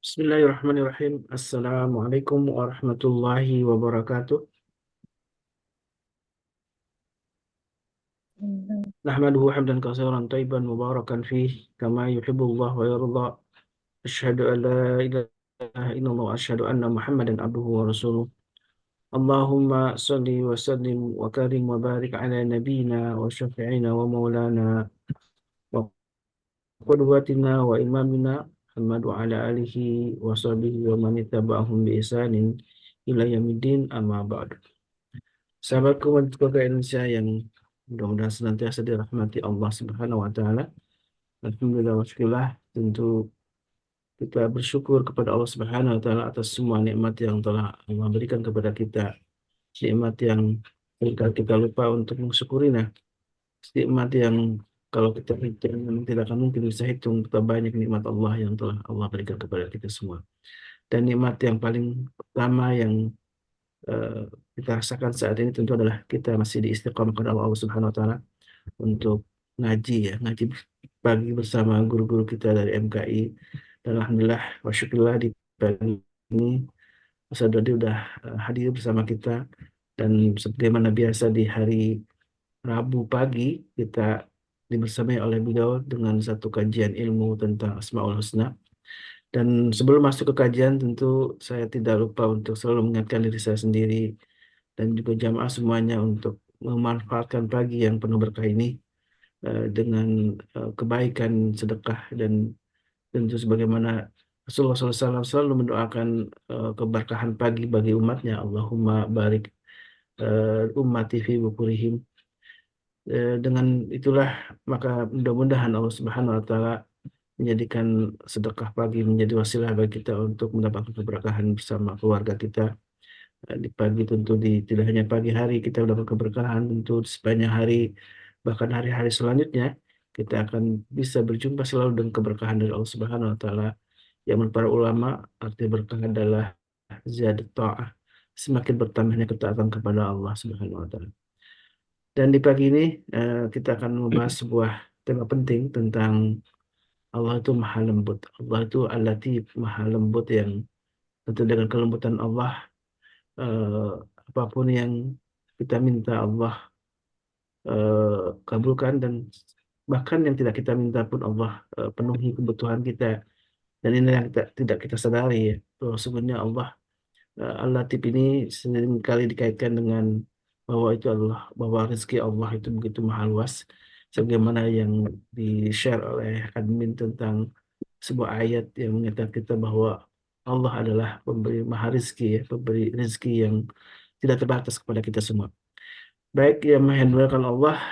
Bismillahirrahmanirrahim. Assalamualaikum warahmatullahi wabarakatuh. Nahmaduhu hamdan katsiran thayyiban mubarakan fih kama yuhibbullah wa yarda. Asyhadu an la ilaha illallah wa asyhadu anna Muhammadan abduhu wa rasuluh. Allahumma shalli wa sallim wa karim wa barik ala nabiyyina wa syafi'ina wa maulana wa qudwatina wa imamina Muhammad wa ala alihi wa sahbihi wa man ittaba'ahum bi ihsanin ila yaumiddin amma ba'du. Sahabatku keluarga Indonesia yang mudah-mudahan senantiasa dirahmati Allah Subhanahu wa taala. Alhamdulillah wa syukurlah, tentu kita bersyukur kepada Allah Subhanahu wa taala atas semua nikmat yang telah Allah berikan kepada kita. Nikmat yang seringkali kita lupa untuk mensyukurinya. Nikmat yang kalau kita hitung memang tidak akan mungkin bisa hitung betapa banyak nikmat Allah yang telah Allah berikan kepada kita semua. Dan nikmat yang paling pertama yang eh, kita rasakan saat ini tentu adalah kita masih di istiqomah kepada Allah Subhanahu wa taala untuk ngaji ya, ngaji pagi bersama guru-guru kita dari MKI. Dan alhamdulillah wa syukurillah di pagi ini Ustaz Dodi udah hadir bersama kita, dan sebagaimana biasa di hari Rabu pagi kita dibersamai oleh beliau dengan satu kajian ilmu tentang Asmaul Husna. Dan sebelum masuk ke kajian, tentu saya tidak lupa untuk selalu mengingatkan diri saya sendiri dan juga jamaah semuanya untuk memanfaatkan pagi yang penuh berkah ini dengan kebaikan, sedekah, dan tentu sebagaimana Rasulullah SAW selalu mendoakan keberkahan pagi bagi umatnya. Allahumma barik ummati fi bukurihim. Dengan itulah maka mudah-mudahan Allah Subhanahu wa taala menjadikan sedekah pagi menjadi wasilah bagi kita untuk mendapatkan keberkahan bersama keluarga kita. Di pagi tentu tidak hanya pagi hari kita mendapat keberkahan, tentu di sepanjang hari bahkan hari-hari selanjutnya kita akan bisa berjumpa selalu dengan keberkahan dari Allah Subhanahu wa taala. Yang menurut para ulama arti berkah adalah ziyadat ta'ah, semakin bertambahnya ketaatan kepada Allah Subhanahu wa taala. Dan di pagi ini kita akan membahas sebuah tema penting tentang Allah itu maha lembut. Allah itu al-Latif, maha lembut, yang tentu dengan kelembutan Allah eh, apapun yang kita minta Allah kabulkan, dan bahkan yang tidak kita minta pun Allah penuhi kebutuhan kita. Dan ini yang tidak kita sadari ya, bahwa sebenarnya Allah Al-Latif ini sering kali dikaitkan dengan bahwa itu adalah bahwa rezeki Allah itu begitu mahal luas, sebagaimana yang di-share oleh admin tentang sebuah ayat yang menyatakan kita bahwa Allah adalah pemberi maha rezeki ya, pemberi rezeki yang tidak terbatas kepada kita semua. Baik, yang menghendakkan Allah,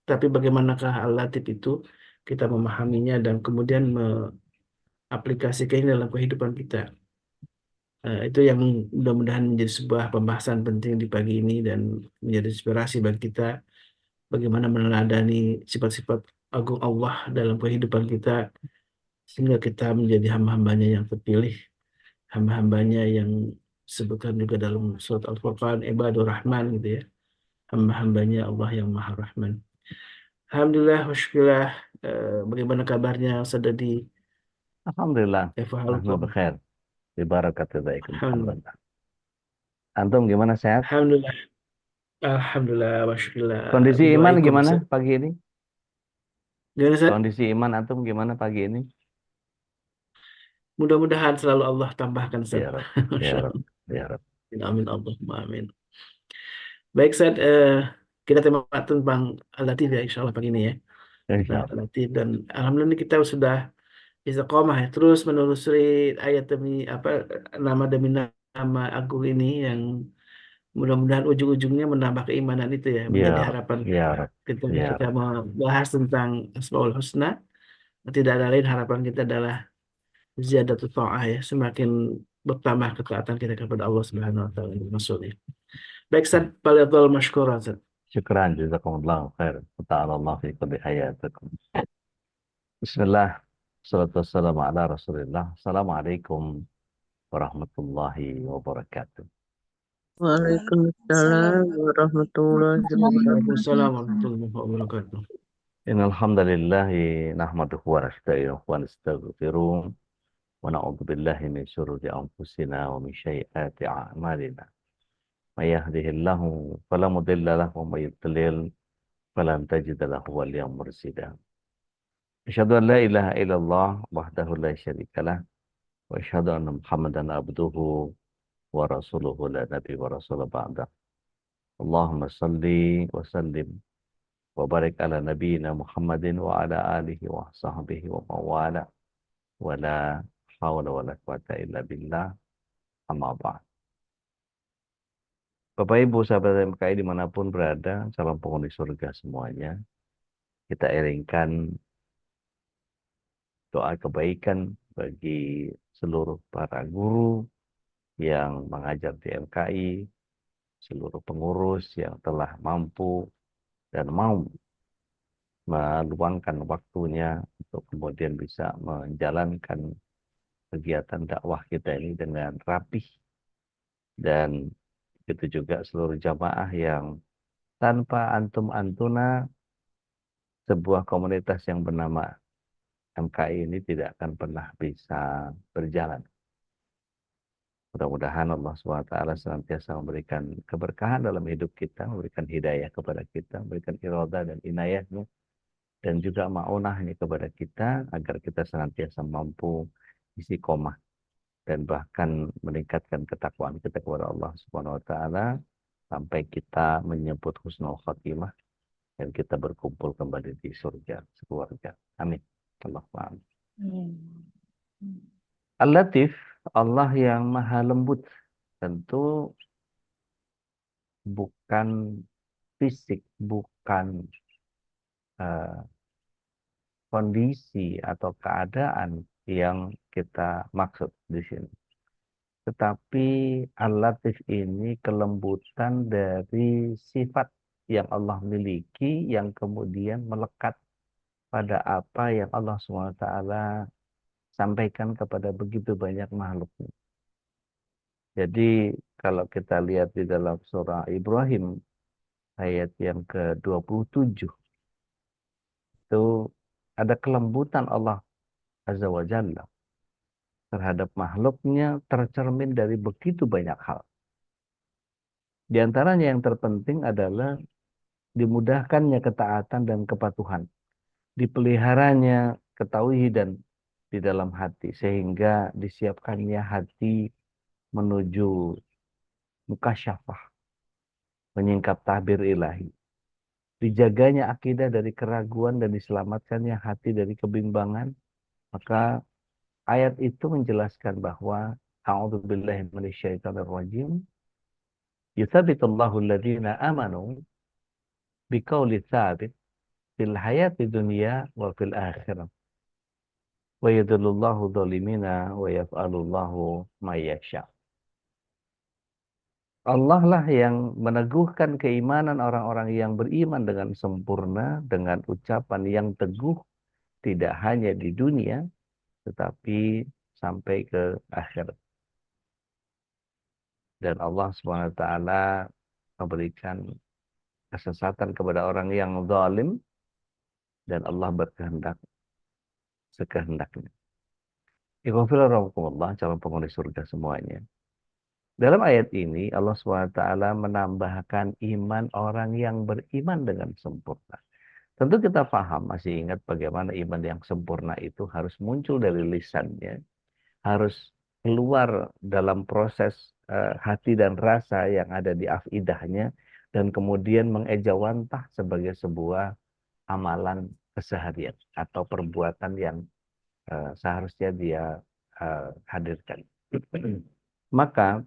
tapi bagaimanakah Al-Latif itu kita memahaminya dan kemudian mengaplikasikannya dalam kehidupan kita. Itu yang mudah-mudahan menjadi sebuah pembahasan penting di pagi ini dan menjadi inspirasi bagi kita bagaimana meneladani sifat-sifat agung Allah dalam kehidupan kita, sehingga kita menjadi hamba-hambanya yang terpilih, hamba-hambanya yang disebutkan juga dalam surat Al-Furqan, Ibadur Rahman gitu ya, hamba-hambanya Allah yang Maha Rahman. Alhamdulillah wa syukurillah. Bagaimana kabarnya Ustaz Dadi? Alhamdulillah, Kaifa nahnu halukum? bikhair. Bi barakatillahikum. Alhamdulillah. Alhamdulillah. Antum gimana, sehat? Alhamdulillah. Alhamdulillah wa syukurillah. Kondisi iman Bidu'aikum gimana Ustaz. pagi ini? Gimana Ustaz? Kondisi iman antum gimana pagi ini? Mudah-mudahan selalu Allah tambahkan Ustaz. Ya Rab, ya Masya Rab, Allah. ya Rab. Amin Allahumma amin. Baik Ustaz, kita tema tentang Al-Latif ya insya Allah pagi ini ya. Insya Nah, Allah. Al-Latif, dan alhamdulillah ini kita sudah istiqomah ya, terus menelusuri ayat demi apa, nama demi nama agung ini yang mudah-mudahan ujung-ujungnya menambah keimanan itu ya, menjadi Ya Rab, harapan ya kita. Rab, Ketika ya kita Rab. membahas tentang Asmaul Husna, tidak ada lain harapan kita adalah ziyadatul ta'ah ya, semakin bertambah ketaatan kita kepada Allah Subhanahu wa taala maksudnya. Baik Ustaz, Faliyatul Mashkura Ustaz. Syukran, jazakumullah khair. Ta'ala Allah fi kulli hayatikum. Bismillah, salatu wassalamu ala rasulillah. Assalamualaikum warahmatullahi wabarakatuh. Waalaikumsalam warahmatullahi wabarakatuh. Waalaikumsalam warahmatullahi wabarakatuh. Innal hamdalillah nahmaduhu wa nasta'inuhu wa nastaghfiruh ونعوذ بالله من شرور أنفسنا ومن سيئات أعمالنا من يهده الله فلا مضل له ومن يضلل فلن تجد له وليا مرشدا أشهد أن لا إله إلا الله وحده لا شريك له وأشهد أن محمدا عبده ورسوله لا نبي ورسول بعده اللهم صل وسلم وبارك على نبينا محمد وعلى آله وصحبه ومن والاه ولا حول ولا قوة إلا بالله أما بعد. Bapak Ibu sahabat MKI dimanapun berada, salam penghuni surga semuanya. Kita iringkan doa kebaikan bagi seluruh para guru yang mengajar di MKI, seluruh pengurus yang telah mampu dan mau meluangkan waktunya untuk kemudian bisa menjalankan kegiatan dakwah kita ini dengan rapih, dan itu juga seluruh jamaah yang tanpa antum antuna sebuah komunitas yang bernama MKI ini tidak akan pernah bisa berjalan. Mudah-mudahan Allah SWT senantiasa memberikan keberkahan dalam hidup kita, memberikan hidayah kepada kita, memberikan iroda dan inayahnya, dan juga ma'unahnya kepada kita, agar kita senantiasa mampu istiqomah dan bahkan meningkatkan ketakwaan kita kepada Allah Subhanahu wa taala sampai kita menyebut husnul khatimah dan kita berkumpul kembali di surga sekeluarga. Amin. Allahumma amin. Al-Latif, Allah yang maha lembut, tentu bukan fisik, bukan kondisi atau keadaan yang kita maksud di sini. Tetapi Al-Latif ini kelembutan dari sifat yang Allah miliki yang kemudian melekat pada apa yang Allah SWT sampaikan kepada begitu banyak makhluknya. Jadi kalau kita lihat di dalam surah Ibrahim ayat yang ke-27 itu ada kelembutan Allah Azza wa Jalla terhadap makhluknya tercermin dari begitu banyak hal. Di antaranya yang terpenting adalah dimudahkannya ketaatan dan kepatuhan, dipeliharanya ketauhidan di dalam hati, sehingga disiapkannya hati menuju mukasyafah, menyingkap tabir ilahi, dijaganya akidah dari keraguan dan diselamatkannya hati dari kebimbangan. Maka ayat itu menjelaskan bahwa a'udzubillahi minasyaitonirrajim, yutsabbitullahu alladziina amanu biqauli tsabit fil hayati dunya wa fil akhirah wa yadhillullahu dhalimina wa yaf'alullahu ma yasha. Allah lah yang meneguhkan keimanan orang-orang yang beriman dengan sempurna dengan ucapan yang teguh, tidak hanya di dunia tetapi sampai ke akhirat. Dan Allah SWT memberikan kesesatan kepada orang yang zalim, dan Allah berkehendak sekehendaknya. Ikhwafillah rahmatullah, calon penghuni surga semuanya. Dalam ayat ini Allah SWT menambahkan iman orang yang beriman dengan sempurna. Tentu kita paham, masih ingat bagaimana iman yang sempurna itu harus muncul dari lisannya, harus keluar dalam proses hati dan rasa yang ada di afidahnya, dan kemudian mengejawantah sebagai sebuah amalan keseharian atau perbuatan yang seharusnya dia hadirkan. Maka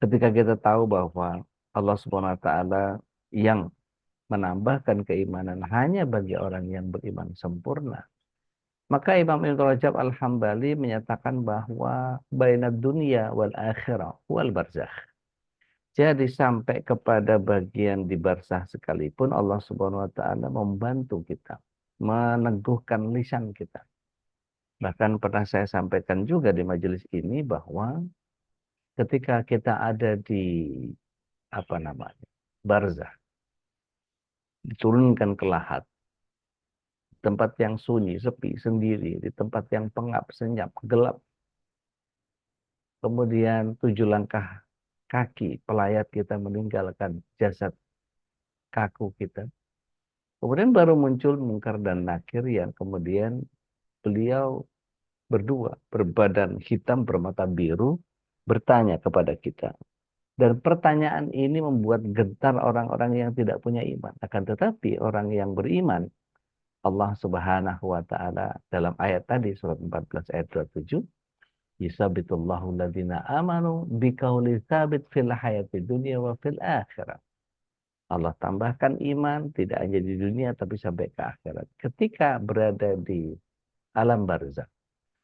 ketika kita tahu bahwa Allah Subhanahu wa taala yang menambahkan keimanan hanya bagi orang yang beriman sempurna, maka Imam Ibnu Rajab Al-Hambali menyatakan bahwa bainad dunya wal akhirah wal barzakh. Jadi sampai kepada bagian di barzakh sekalipun Allah Subhanahu wa taala membantu kita, meneguhkan lisan kita. Bahkan pernah saya sampaikan juga di majelis ini bahwa ketika kita ada di barzakh, diturunkan ke lahat, tempat yang sunyi, sepi, sendiri, di tempat yang pengap, senyap, gelap. Kemudian 7 langkah kaki pelayat kita meninggalkan jasad kaku kita. Kemudian baru muncul Mungkar dan Nakir yang kemudian beliau berdua berbadan hitam bermata biru bertanya kepada kita. Dan pertanyaan ini membuat gentar orang-orang yang tidak punya iman. Akan tetapi orang yang beriman, Allah Subhanahu wa taala dalam ayat tadi surat 14 ayat 27, yusabitullahu alladziina amanu biqauli tsabit fil hayati dunya wa fil akhirah. Allah tambahkan iman tidak hanya di dunia tapi sampai ke akhirat. Ketika berada di alam barzakh,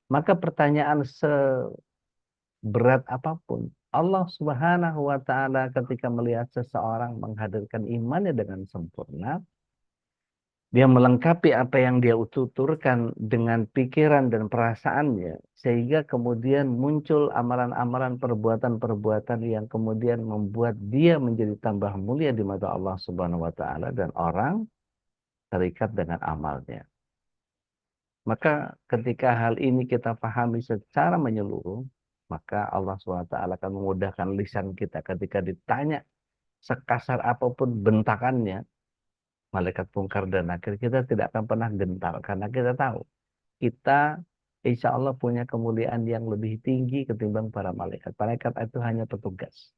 maka pertanyaan seberat apapun, Allah Subhanahu wa taala ketika melihat seseorang menghadirkan imannya dengan sempurna, dia melengkapi apa yang dia tuturkan dengan pikiran dan perasaannya, sehingga kemudian muncul amalan-amalan perbuatan-perbuatan yang kemudian membuat dia menjadi tambah mulia di mata Allah Subhanahu wa taala dan orang terikat dengan amalnya. Maka ketika hal ini kita pahami secara menyeluruh, maka Allah SWT akan memudahkan lisan kita ketika ditanya sekasar apapun bentakannya, malaikat Mungkar dan Nakir, kita tidak akan pernah gentar karena kita tahu kita insya Allah punya kemuliaan yang lebih tinggi ketimbang para malaikat. Malaikat itu hanya petugas.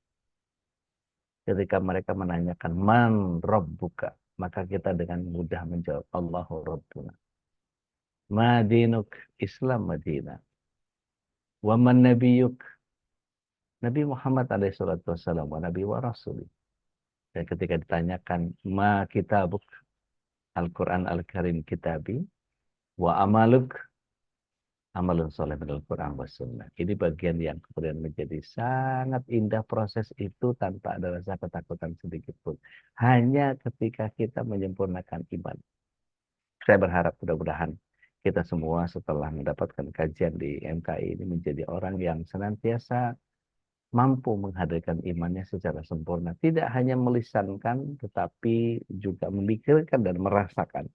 Ketika mereka menanyakan man rabbuka, maka kita dengan mudah menjawab Allahu Rabbuna. Madinuk, Islam Madinah. Wa man nabiyuk, Nabi Muhammad alaihissalatu wassalam wa nabi wa rasuli. Dan ketika ditanyakan ma kitabuk, Al-Quran Al-Karim kitabi, wa amaluk, amalun soleh minal Quran wa sunnah. Ini bagian yang kemudian menjadi sangat indah proses itu tanpa ada rasa ketakutan sedikit pun. Hanya ketika kita menyempurnakan iman. Saya berharap mudah-mudahan kita semua setelah mendapatkan kajian di MKI ini menjadi orang yang senantiasa mampu menghadirkan imannya secara sempurna. Tidak hanya melisankan, tetapi juga memikirkan dan merasakan.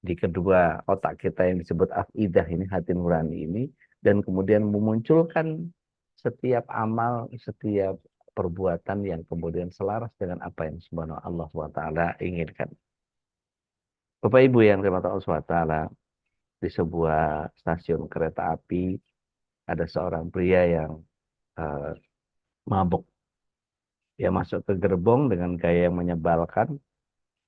Di kedua otak kita yang disebut afidah ini, hati nurani ini, dan kemudian memunculkan setiap amal, setiap perbuatan yang kemudian selaras dengan apa yang subhanahu Allah SWT inginkan. Bapak Ibu yang dirahmati Allah SWT, di sebuah stasiun kereta api ada seorang pria yang mabuk. Dia masuk ke gerbong dengan gaya yang menyebalkan.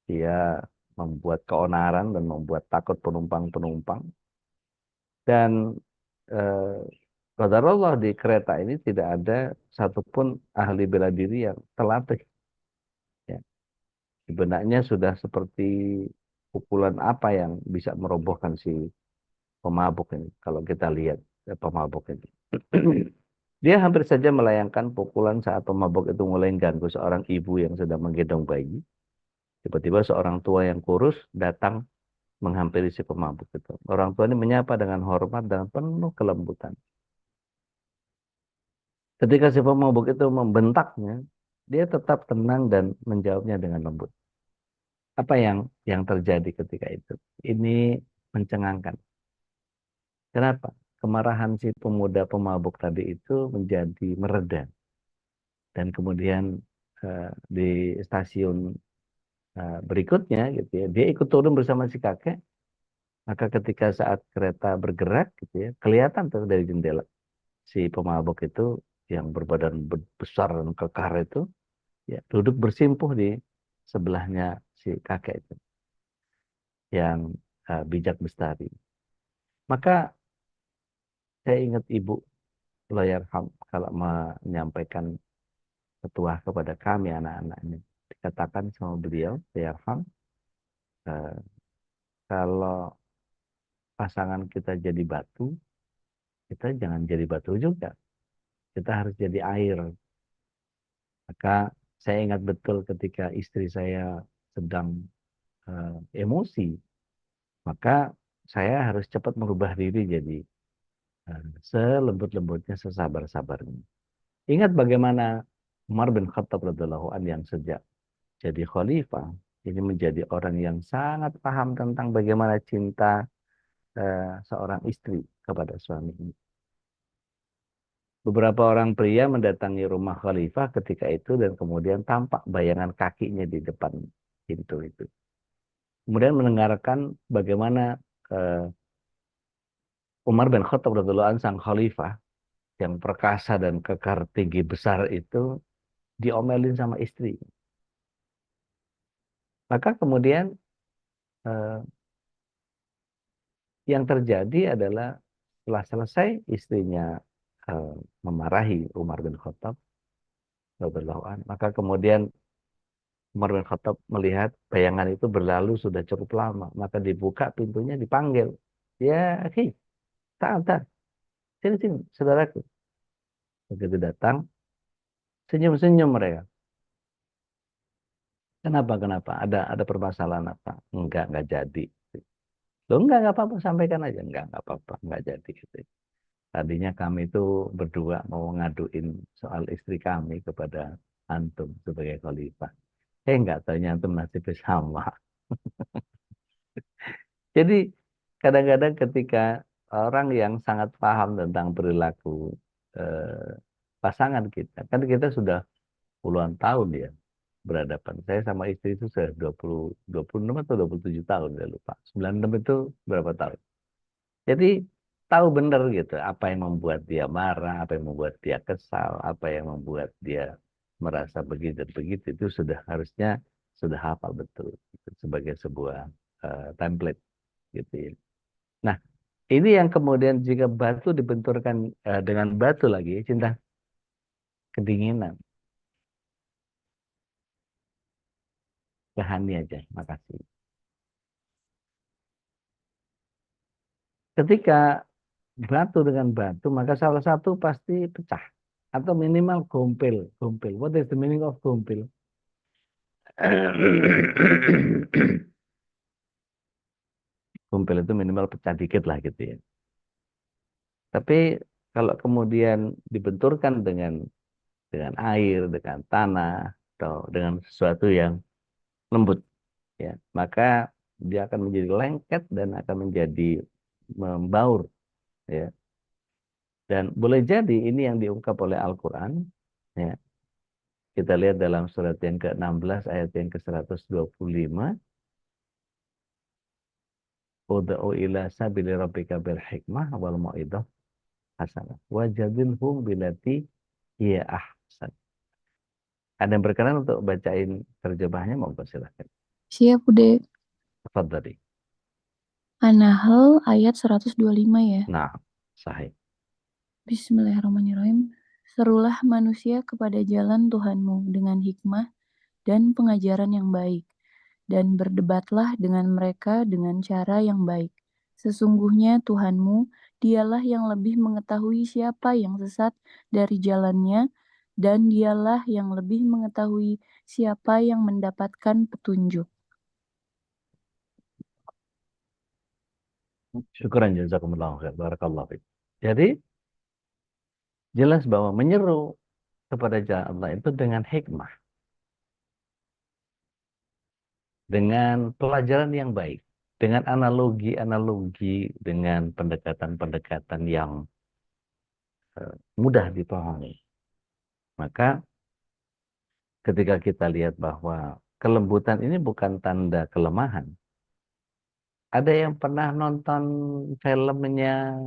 Dia membuat keonaran dan membuat takut penumpang-penumpang. Dan qadarullah di kereta ini tidak ada satupun ahli bela diri yang terlatih. Ya. Di benaknya sudah seperti pukulan apa yang bisa merobohkan si pemabuk ini. Kalau kita lihat pemabuk ini. Dia hampir saja melayangkan pukulan saat pemabuk itu mulai ganggu seorang ibu yang sedang menggendong bayi. Tiba-tiba seorang tua yang kurus datang menghampiri si pemabuk itu. Orang tua ini menyapa dengan hormat dan penuh kelembutan. Ketika si pemabuk itu membentaknya, dia tetap tenang dan menjawabnya dengan lembut. Apa yang terjadi ketika itu? Ini mencengangkan. Kenapa? Kemarahan si pemuda pemabuk tadi itu menjadi mereda. Dan kemudian di stasiun berikutnya gitu ya, dia ikut turun bersama si kakek. Maka ketika saat kereta bergerak gitu ya, kelihatan tuh dari jendela si pemabuk itu yang berbadan besar dan kekar itu ya duduk bersimpuh di sebelahnya si kakek itu yang bijak bestari. Maka saya ingat ibu Allahyarham kalau menyampaikan petuah kepada kami anak-anaknya, dikatakan sama beliau Allahyarham, kalau pasangan kita jadi batu, kita jangan jadi batu juga, kita harus jadi air. Maka saya ingat betul ketika istri saya sedang emosi, maka saya harus cepat merubah diri jadi selembut-lembutnya, sesabar-sabarnya. Ingat bagaimana Umar bin Khattab radhiyallahu anhu yang sejak jadi khalifah, ini menjadi orang yang sangat paham tentang bagaimana cinta seorang istri kepada suaminya. Beberapa orang pria mendatangi rumah khalifah ketika itu dan kemudian tampak bayangan kakinya di depan pintu itu. Kemudian mendengarkan bagaimana eh, Umar bin Khattab radhiyallahu anhu sang khalifah yang perkasa dan kekar tinggi besar itu diomelin sama istri. Maka kemudian eh, yang terjadi adalah setelah selesai istrinya eh, memarahi Umar bin Khattab radhiyallahu anhu, maka kemudian Umar bin Khattab melihat bayangan itu berlalu sudah cukup lama, maka dibuka pintunya, dipanggil. Ya, hei, tak, sini, sini, saudaraku. Begitu datang, senyum-senyum mereka. Kenapa? Ada permasalahan apa? Enggak jadi. Loh, enggak apa-apa, sampaikan aja. Enggak apa-apa, enggak jadi. Gitu. Tadinya kami itu berdua mau ngaduin soal istri kami kepada antum sebagai khalifah. Enggak taunya antum nasibnya sama. Jadi kadang-kadang ketika orang yang sangat paham tentang perilaku eh, pasangan kita, kan kita sudah puluhan tahun ya berhadapan. Saya sama istri itu sudah 26 atau 27 tahun, ya lupa. 96 itu berapa tahun. Jadi tahu benar gitu apa yang membuat dia marah, apa yang membuat dia kesal, apa yang membuat dia merasa begitu dan begitu, itu sudah harusnya sudah hafal betul gitu, sebagai sebuah template gitu ya. Nah, ini yang kemudian jika batu dibenturkan dengan batu lagi, cinta kedinginan. Hani aja, makasih. Ketika batu dengan batu, maka salah satu pasti pecah. Atau minimal gompel. Gompel. What is the meaning of gompel? Gompel itu minimal pecah dikit lah gitu ya. Tapi kalau kemudian dibenturkan dengan air, dengan tanah, atau dengan sesuatu yang lembut, ya, maka dia akan menjadi lengket dan akan menjadi membaur, ya. Dan boleh jadi ini yang diungkap oleh Al-Quran, ya. Kita lihat dalam surat yang ke-16 ayat yang ke-125. Ud'u ila sabili rabbika bil hikmah wal mau'idah hasanah. Wajadilhum bilati hiya ahsan. Ada yang berkenan untuk bacain terjemahnya, mau silakan. Siap, Bude. Tafadhali. An-Nahl ayat 125 ya. Nah, sahih. Bismillahirrahmanirrahim. Serulah manusia kepada jalan Tuhanmu dengan hikmah dan pengajaran yang baik, dan berdebatlah dengan mereka dengan cara yang baik. Sesungguhnya Tuhanmu, dialah yang lebih mengetahui siapa yang sesat dari jalannya, dan dialah yang lebih mengetahui siapa yang mendapatkan petunjuk. Syukuran jazakumullah khair. Barakallahu fiik. Jadi jelas bahwa menyeru kepada jalan Allah itu dengan hikmah, dengan pelajaran yang baik, dengan analogi-analogi, dengan pendekatan-pendekatan yang mudah dipahami. Maka ketika kita lihat bahwa kelembutan ini bukan tanda kelemahan. Ada yang pernah nonton filmnya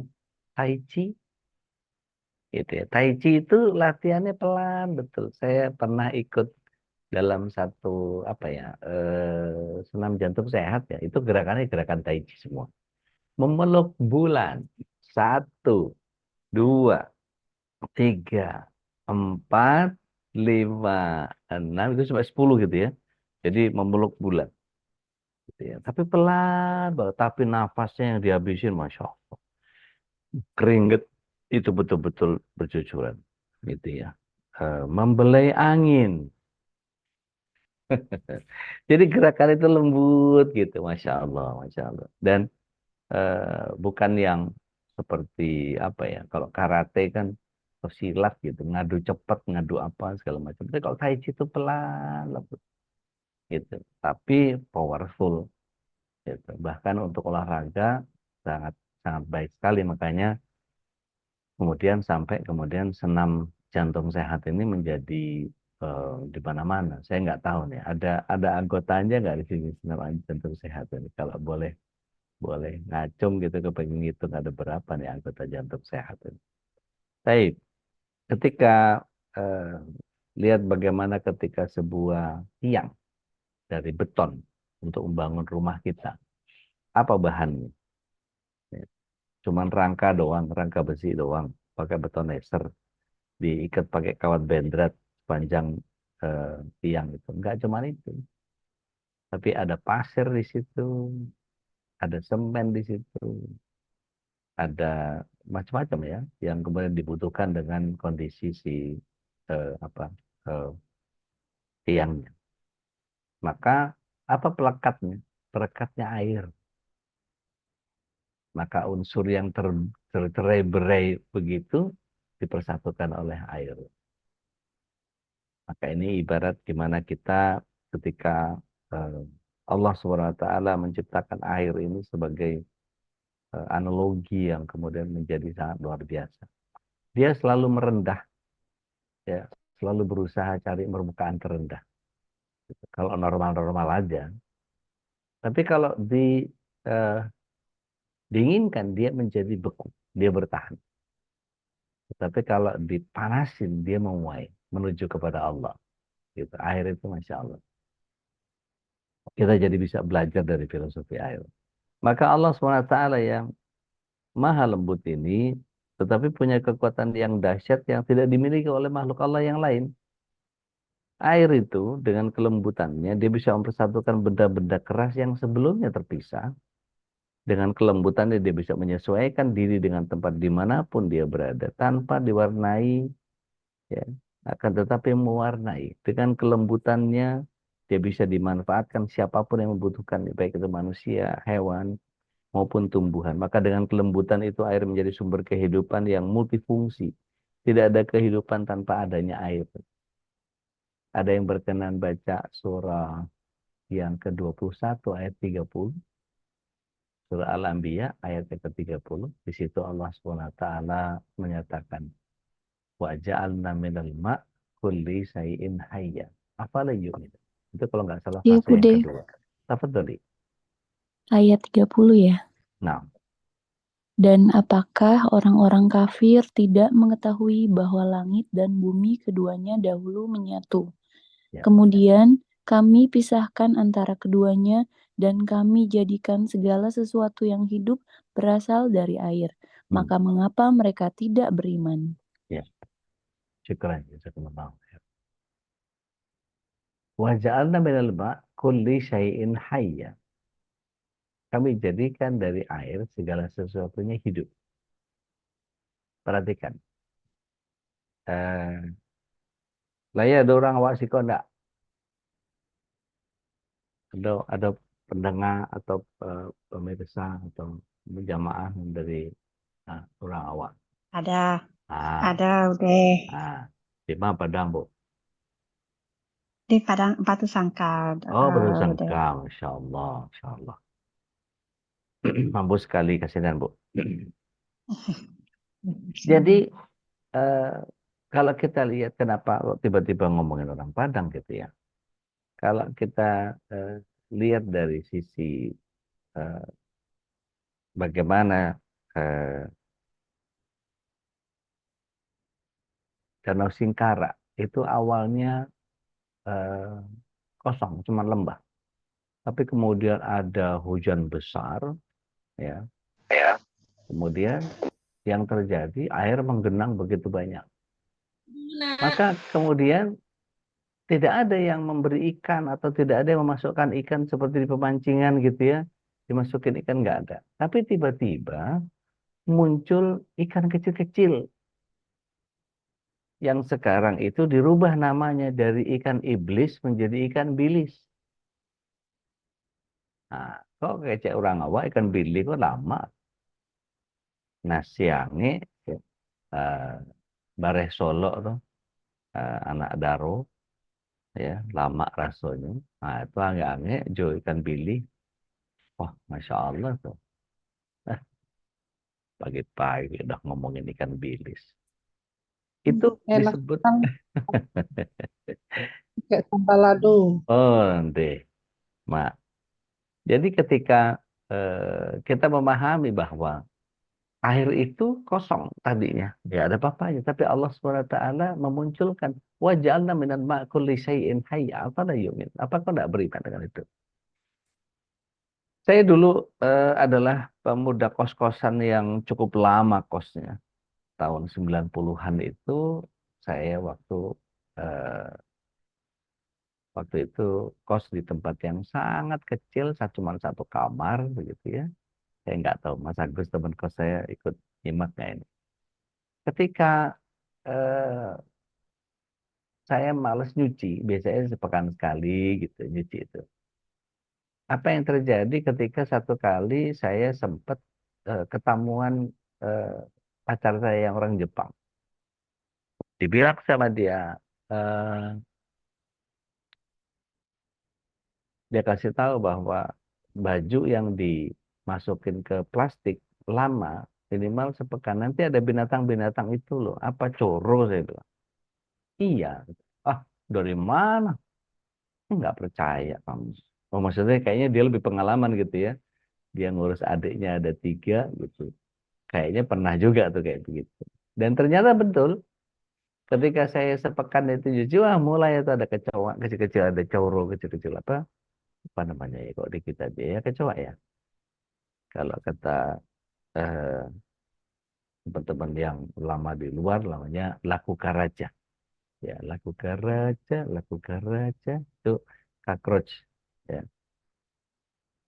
Tai Chi? Gitu ya. Tai Chi itu latihannya pelan, betul. Saya pernah ikut dalam satu apa ya senam jantung sehat ya. Itu gerakannya gerakan Tai Chi semua. Memeluk bulan. 1, 2, 3, 4, 5, 6 itu sampai 10 gitu ya. Jadi memeluk bulan. Gitu ya. Tapi pelan banget. Tapi nafasnya yang dihabisin, masya Allah. Keringet itu betul-betul bercucuran. Gitu ya. Membelai angin. Jadi gerakan itu lembut gitu, masya Allah, masya Allah. Dan bukan yang seperti apa ya? Kalau karate kan atau silat gitu, ngadu cepat, ngadu apa segala macam. Tapi kalau tai chi itu pelan, lembut. gitu. Tapi powerful gitu. Bahkan untuk olahraga sangat sangat baik sekali, makanya kemudian senam jantung sehat ini menjadi di mana-mana. Saya nggak tahu nih, ada anggotanya nggak di sini senam jantung sehat ini. Kalau boleh boleh ngacung gitu, kepengen ngitung ada berapa nih anggota jantung sehat ini. Baik, ketika eh, lihat bagaimana ketika sebuah tiang dari beton untuk membangun rumah kita, apa bahannya? Ya, cuman rangka doang, rangka besi doang, pakai beton laser, diikat pakai kawat bendrat sepanjang tiang itu. Enggak cuma itu, tapi ada pasir di situ, ada semen di situ, ada macam-macam ya yang kemudian dibutuhkan dengan kondisi si apa tiangnya. Maka apa pelekatnya? Pelekatnya air. Maka unsur yang tercerai-berai begitu dipersatukan oleh air. Maka ini ibarat gimana kita ketika eh, Allah SWT menciptakan air ini sebagai analogi yang kemudian menjadi sangat luar biasa. Dia selalu merendah, ya, selalu berusaha cari permukaan terendah. Kalau normal-normal aja. Tapi kalau eh, dinginkan dia menjadi beku, dia bertahan. Tapi kalau dipanasin dia memuai menuju kepada Allah. Gitu. Air itu Masya Allah. Kita jadi bisa belajar dari filosofi air. Maka Allah SWT yang maha lembut ini, tetapi punya kekuatan yang dahsyat yang tidak dimiliki oleh makhluk Allah yang lain. Air itu dengan kelembutannya, dia bisa mempersatukan benda-benda keras yang sebelumnya terpisah. Dengan kelembutannya dia bisa menyesuaikan diri dengan tempat dimanapun dia berada, tanpa diwarnai, ya, akan tetapi mewarnai. Dengan kelembutannya, dia bisa dimanfaatkan siapapun yang membutuhkan, baik itu manusia, hewan, maupun tumbuhan. Maka dengan kelembutan itu air menjadi sumber kehidupan yang multifungsi. Tidak ada kehidupan tanpa adanya air. Ada yang berkenan baca surah yang ke-21 ayat 30. Surah Al-Anbiya ayat ke-30. Di situ Allah SWT menyatakan, wa ja'alna minal ma' kulli syai'in hayya. Afala yu'min. Itu kalau nggak salah Iya, fase yang Bude. kedua. Tafadhali. Ayat 30 ya. Nah, Dan apakah orang-orang kafir tidak mengetahui bahwa langit dan bumi keduanya dahulu menyatu? ya. Kemudian kami pisahkan antara keduanya dan kami jadikan segala sesuatu yang hidup berasal dari air. Maka mengapa mereka tidak beriman? Ya. Syukran. Jazakumullah. Wa ja'alna minal ma' kulli syai'in hayya. Kami jadikan dari air segala sesuatunya hidup. Perhatikan. Lah ya ada orang awak siko enggak? Ada pendengar atau pemirsa atau jamaah dari orang awak. Ada, Ah, udah. di mana Padang, Bu? Di Padang Batu Sangkar, Oh, Batu udah. Sangkam, Masya Allah, Masya Allah. Mampu sekali kasihan, Bu. Jadi, eh, kalau kita lihat kenapa kok tiba-tiba ngomongin orang Padang gitu ya. Kalau kita lihat dari sisi eh, bagaimana eh, Danau Singkara itu awalnya eh, kosong, cuma lembah. Tapi kemudian ada hujan besar, ya. Kemudian yang terjadi air menggenang begitu banyak. Maka kemudian tidak ada yang memberi ikan atau tidak ada yang memasukkan ikan seperti di pemancingan gitu ya. Dimasukin ikan nggak ada. Tapi tiba-tiba muncul ikan kecil-kecil yang sekarang itu dirubah namanya dari ikan iblis menjadi ikan bilis. Nah, kok kayak orang awak ikan bilis kok lama. Nah, siangnya eh, Bareh Solo tuh anak Daro ya, lama rasanya. Nah, itu ange-ange jo ikan bili. Wah, Masya Allah tuh. Eh, pagi-pagi udah ngomongin ikan bilis. Itu Enak disebut kan kayak sampalado. oh, nanti, Mak. Jadi ketika kita memahami bahwa air itu kosong tadinya, ya ada apa-apanya. Tapi Allah SWT memunculkan waj'alna minan ma' kulli syai'in hayya. Apa yumin? Apa kau tidak beriman dengan itu? Saya dulu adalah pemuda kos-kosan yang cukup lama kosnya. Tahun 90-an itu saya eh, waktu itu kos di tempat yang sangat kecil, cuma satu kamar begitu ya. Saya nggak tahu Mas Agus teman kos saya ikut nyimak nggak ini. Ketika eh, saya males nyuci, biasanya sepekan sekali gitu nyuci itu. Apa yang terjadi ketika satu kali saya sempat ketamuan eh, pacar saya yang orang Jepang. Dibilang sama dia, eh, dia kasih tahu bahwa baju yang dimasukin ke plastik lama, minimal sepekan, nanti ada binatang-binatang itu loh. Apa coro saya bilang. Iya. Ah, dari mana? Nggak percaya kamu. Oh, maksudnya kayaknya dia lebih pengalaman gitu ya. Dia ngurus adiknya ada 3 gitu. Kayaknya pernah juga tuh kayak begitu. Dan ternyata betul. Ketika saya sepekan itu cuci, wah mulai itu ada kecoa kecil-kecil, ada coro kecil-kecil apa namanya ya kok di kita dia ya kecoa ya. Kalau kata eh, teman-teman yang lama di luar namanya laku karaja. Ya, laku karaja itu cockroach. Ya,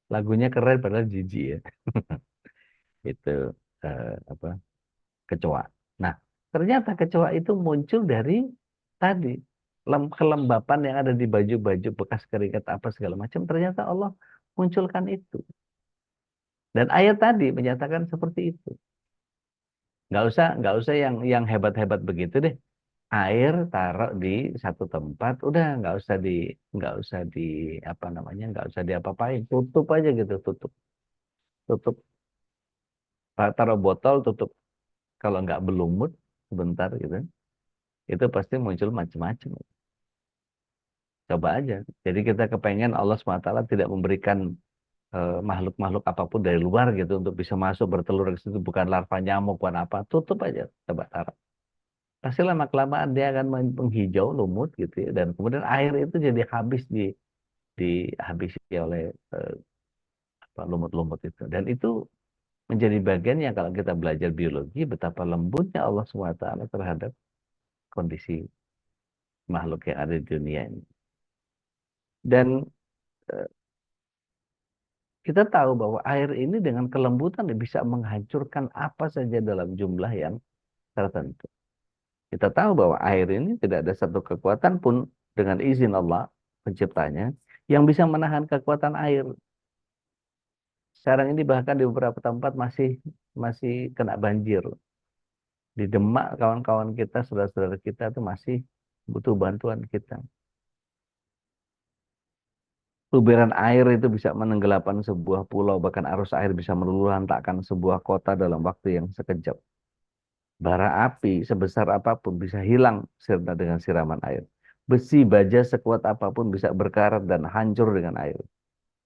lagunya keren padahal jijik ya. Itu apa kecoa. Nah, ternyata kecoa itu muncul dari tadi kelembapan yang ada di baju-baju bekas keringat apa segala macam. Ternyata Allah munculkan itu. Dan ayat tadi menyatakan seperti itu. Nggak usah yang hebat-hebat begitu deh. Air taruh di satu tempat, udah nggak usah di apa namanya, nggak usah diapa-apain, tutup aja gitu, tutup, taruh botol, tutup. Kalau nggak berlumut sebentar gitu, itu pasti muncul macam-macam. Coba aja. Jadi kita kepengen Allah SWT tidak memberikan makhluk-makhluk apapun dari luar gitu untuk bisa masuk bertelur ke situ, bukan larva nyamuk, bukan apa, tutup aja, coba taruh. Pasti lama-kelamaan dia akan menghijau, lumut gitu ya, dan kemudian air itu jadi habis dihabisi oleh lumut-lumut itu. Dan itu menjadi bagian yang kalau kita belajar biologi betapa lembutnya Allah SWT terhadap kondisi makhluk yang ada di dunia ini. Dan eh, kita tahu bahwa air ini dengan kelembutan bisa menghancurkan apa saja dalam jumlah yang tertentu. Kita tahu bahwa air ini tidak ada satu kekuatan pun dengan izin Allah penciptanya yang bisa menahan kekuatan air. Sekarang ini bahkan di beberapa tempat masih masih kena banjir. Di Demak kawan-kawan kita, saudara-saudara kita itu masih butuh bantuan kita. Luberan air itu bisa menenggelamkan sebuah pulau, bahkan arus air bisa meluluhlantakkan sebuah kota dalam waktu yang sekejap. Bara api sebesar apapun bisa hilang sirna dengan siraman air. Besi baja sekuat apapun bisa berkarat dan hancur dengan air.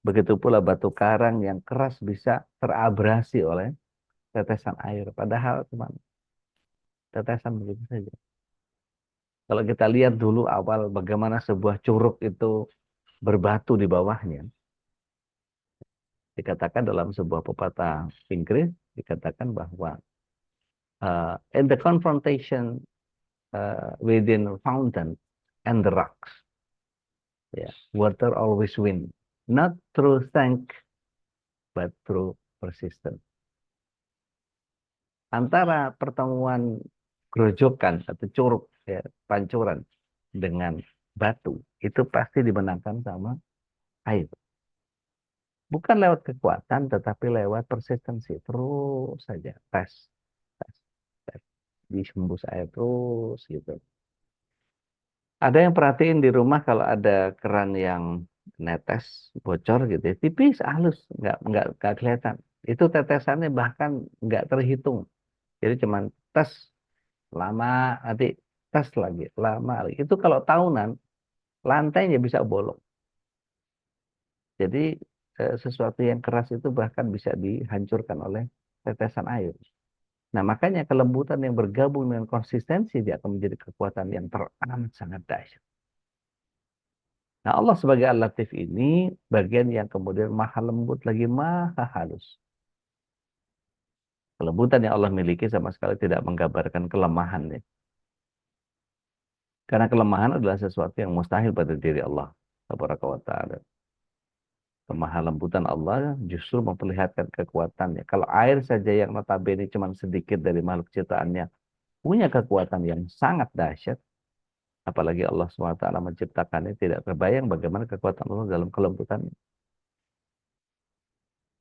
Begitu pula batu karang yang keras bisa terabrasi oleh tetesan air. Padahal cuma tetesan begitu saja. Kalau kita lihat dulu awal bagaimana sebuah curug itu berbatu di bawahnya. Dikatakan dalam sebuah pepatah Inggris, dikatakan bahwa in the confrontation within a fountain and the rocks, yeah, water always win, not through strength, but through persistence. Antara pertemuan grojokan atau curug, ya, pancuran dengan batu, itu pasti dimenangkan sama air. Bukan lewat kekuatan, tetapi lewat persistensi. Terus saja, tes, tes, tes. Dihembus air terus gitu. Ada yang perhatiin di rumah kalau ada keran yang netes bocor gitu ya, tipis halus, nggak kelihatan. Itu tetesannya bahkan nggak terhitung. Jadi cuman tes lama, nanti tes lagi lama lagi. Itu kalau tahunan lantainya bisa bolong. Jadi sesuatu yang keras itu bahkan bisa dihancurkan oleh tetesan air. Nah, makanya kelembutan yang bergabung dengan konsistensi dia akan menjadi kekuatan yang teramat sangat dahsyat. Nah, Allah sebagai Al-Latif ini bagian yang kemudian maha lembut lagi maha halus. Kelembutan yang Allah miliki sama sekali tidak menggambarkan kelemahannya. Karena kelemahan adalah sesuatu yang mustahil pada diri Allah Tabaraka wa Ta'ala. Kemahalembutan Allah justru memperlihatkan kekuatannya. Kalau air saja yang notabene cuma sedikit dari makhluk ciptaannya punya kekuatan yang sangat dahsyat, apalagi Allah SWT menciptakannya, tidak terbayang bagaimana kekuatan Allah dalam kelembutannya.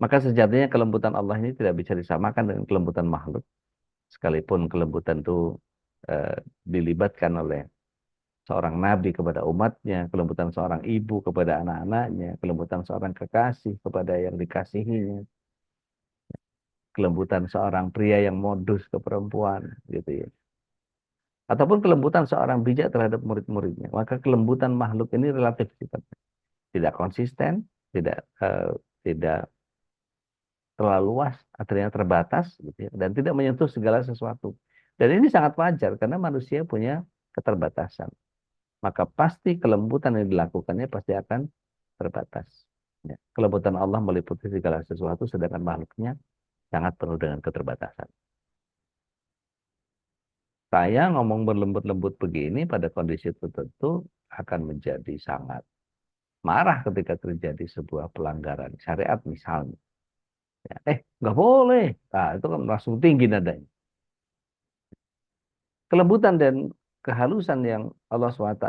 Maka sejatinya kelembutan Allah ini tidak bisa disamakan dengan kelembutan makhluk. Sekalipun kelembutan itu dilibatkan oleh seorang nabi kepada umatnya, kelembutan seorang ibu kepada anak-anaknya, kelembutan seorang kekasih kepada yang dikasihinya, kelembutan seorang pria yang modus ke perempuan, gitu ya. Ataupun kelembutan seorang bijak terhadap murid-muridnya. Maka kelembutan makhluk ini relatif sifatnya. Tidak konsisten, tidak terlalu luas, artinya terbatas, gitu ya, dan tidak menyentuh segala sesuatu. Dan ini sangat wajar karena manusia punya keterbatasan. Maka pasti kelembutan yang dilakukannya pasti akan terbatas. Ya. Kelembutan Allah meliputi segala sesuatu, sedangkan makhluknya sangat penuh dengan keterbatasan. Saya ngomong berlembut-lembut begini pada kondisi tertentu akan menjadi sangat marah ketika terjadi sebuah pelanggaran syariat misalnya. Ya, nggak boleh. Nah, itu kan langsung tinggi nadanya. Kelembutan dan kehalusan yang Allah SWT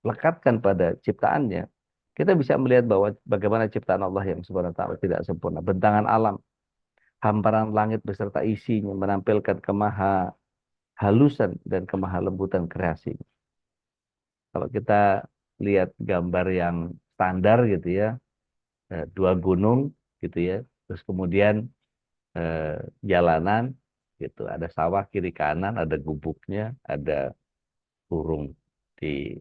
lekatkan pada ciptaannya, kita bisa melihat bahwa bagaimana ciptaan Allah yang Subhanahu wa Ta'ala tidak sempurna. Bentangan alam, hamparan langit beserta isinya menampilkan kemahalusan dan kemahalembutan kreasi. Kalau kita lihat gambar yang standar gitu ya, dua gunung gitu ya, terus kemudian jalanan gitu, ada sawah kiri kanan, ada gubuknya, ada burung di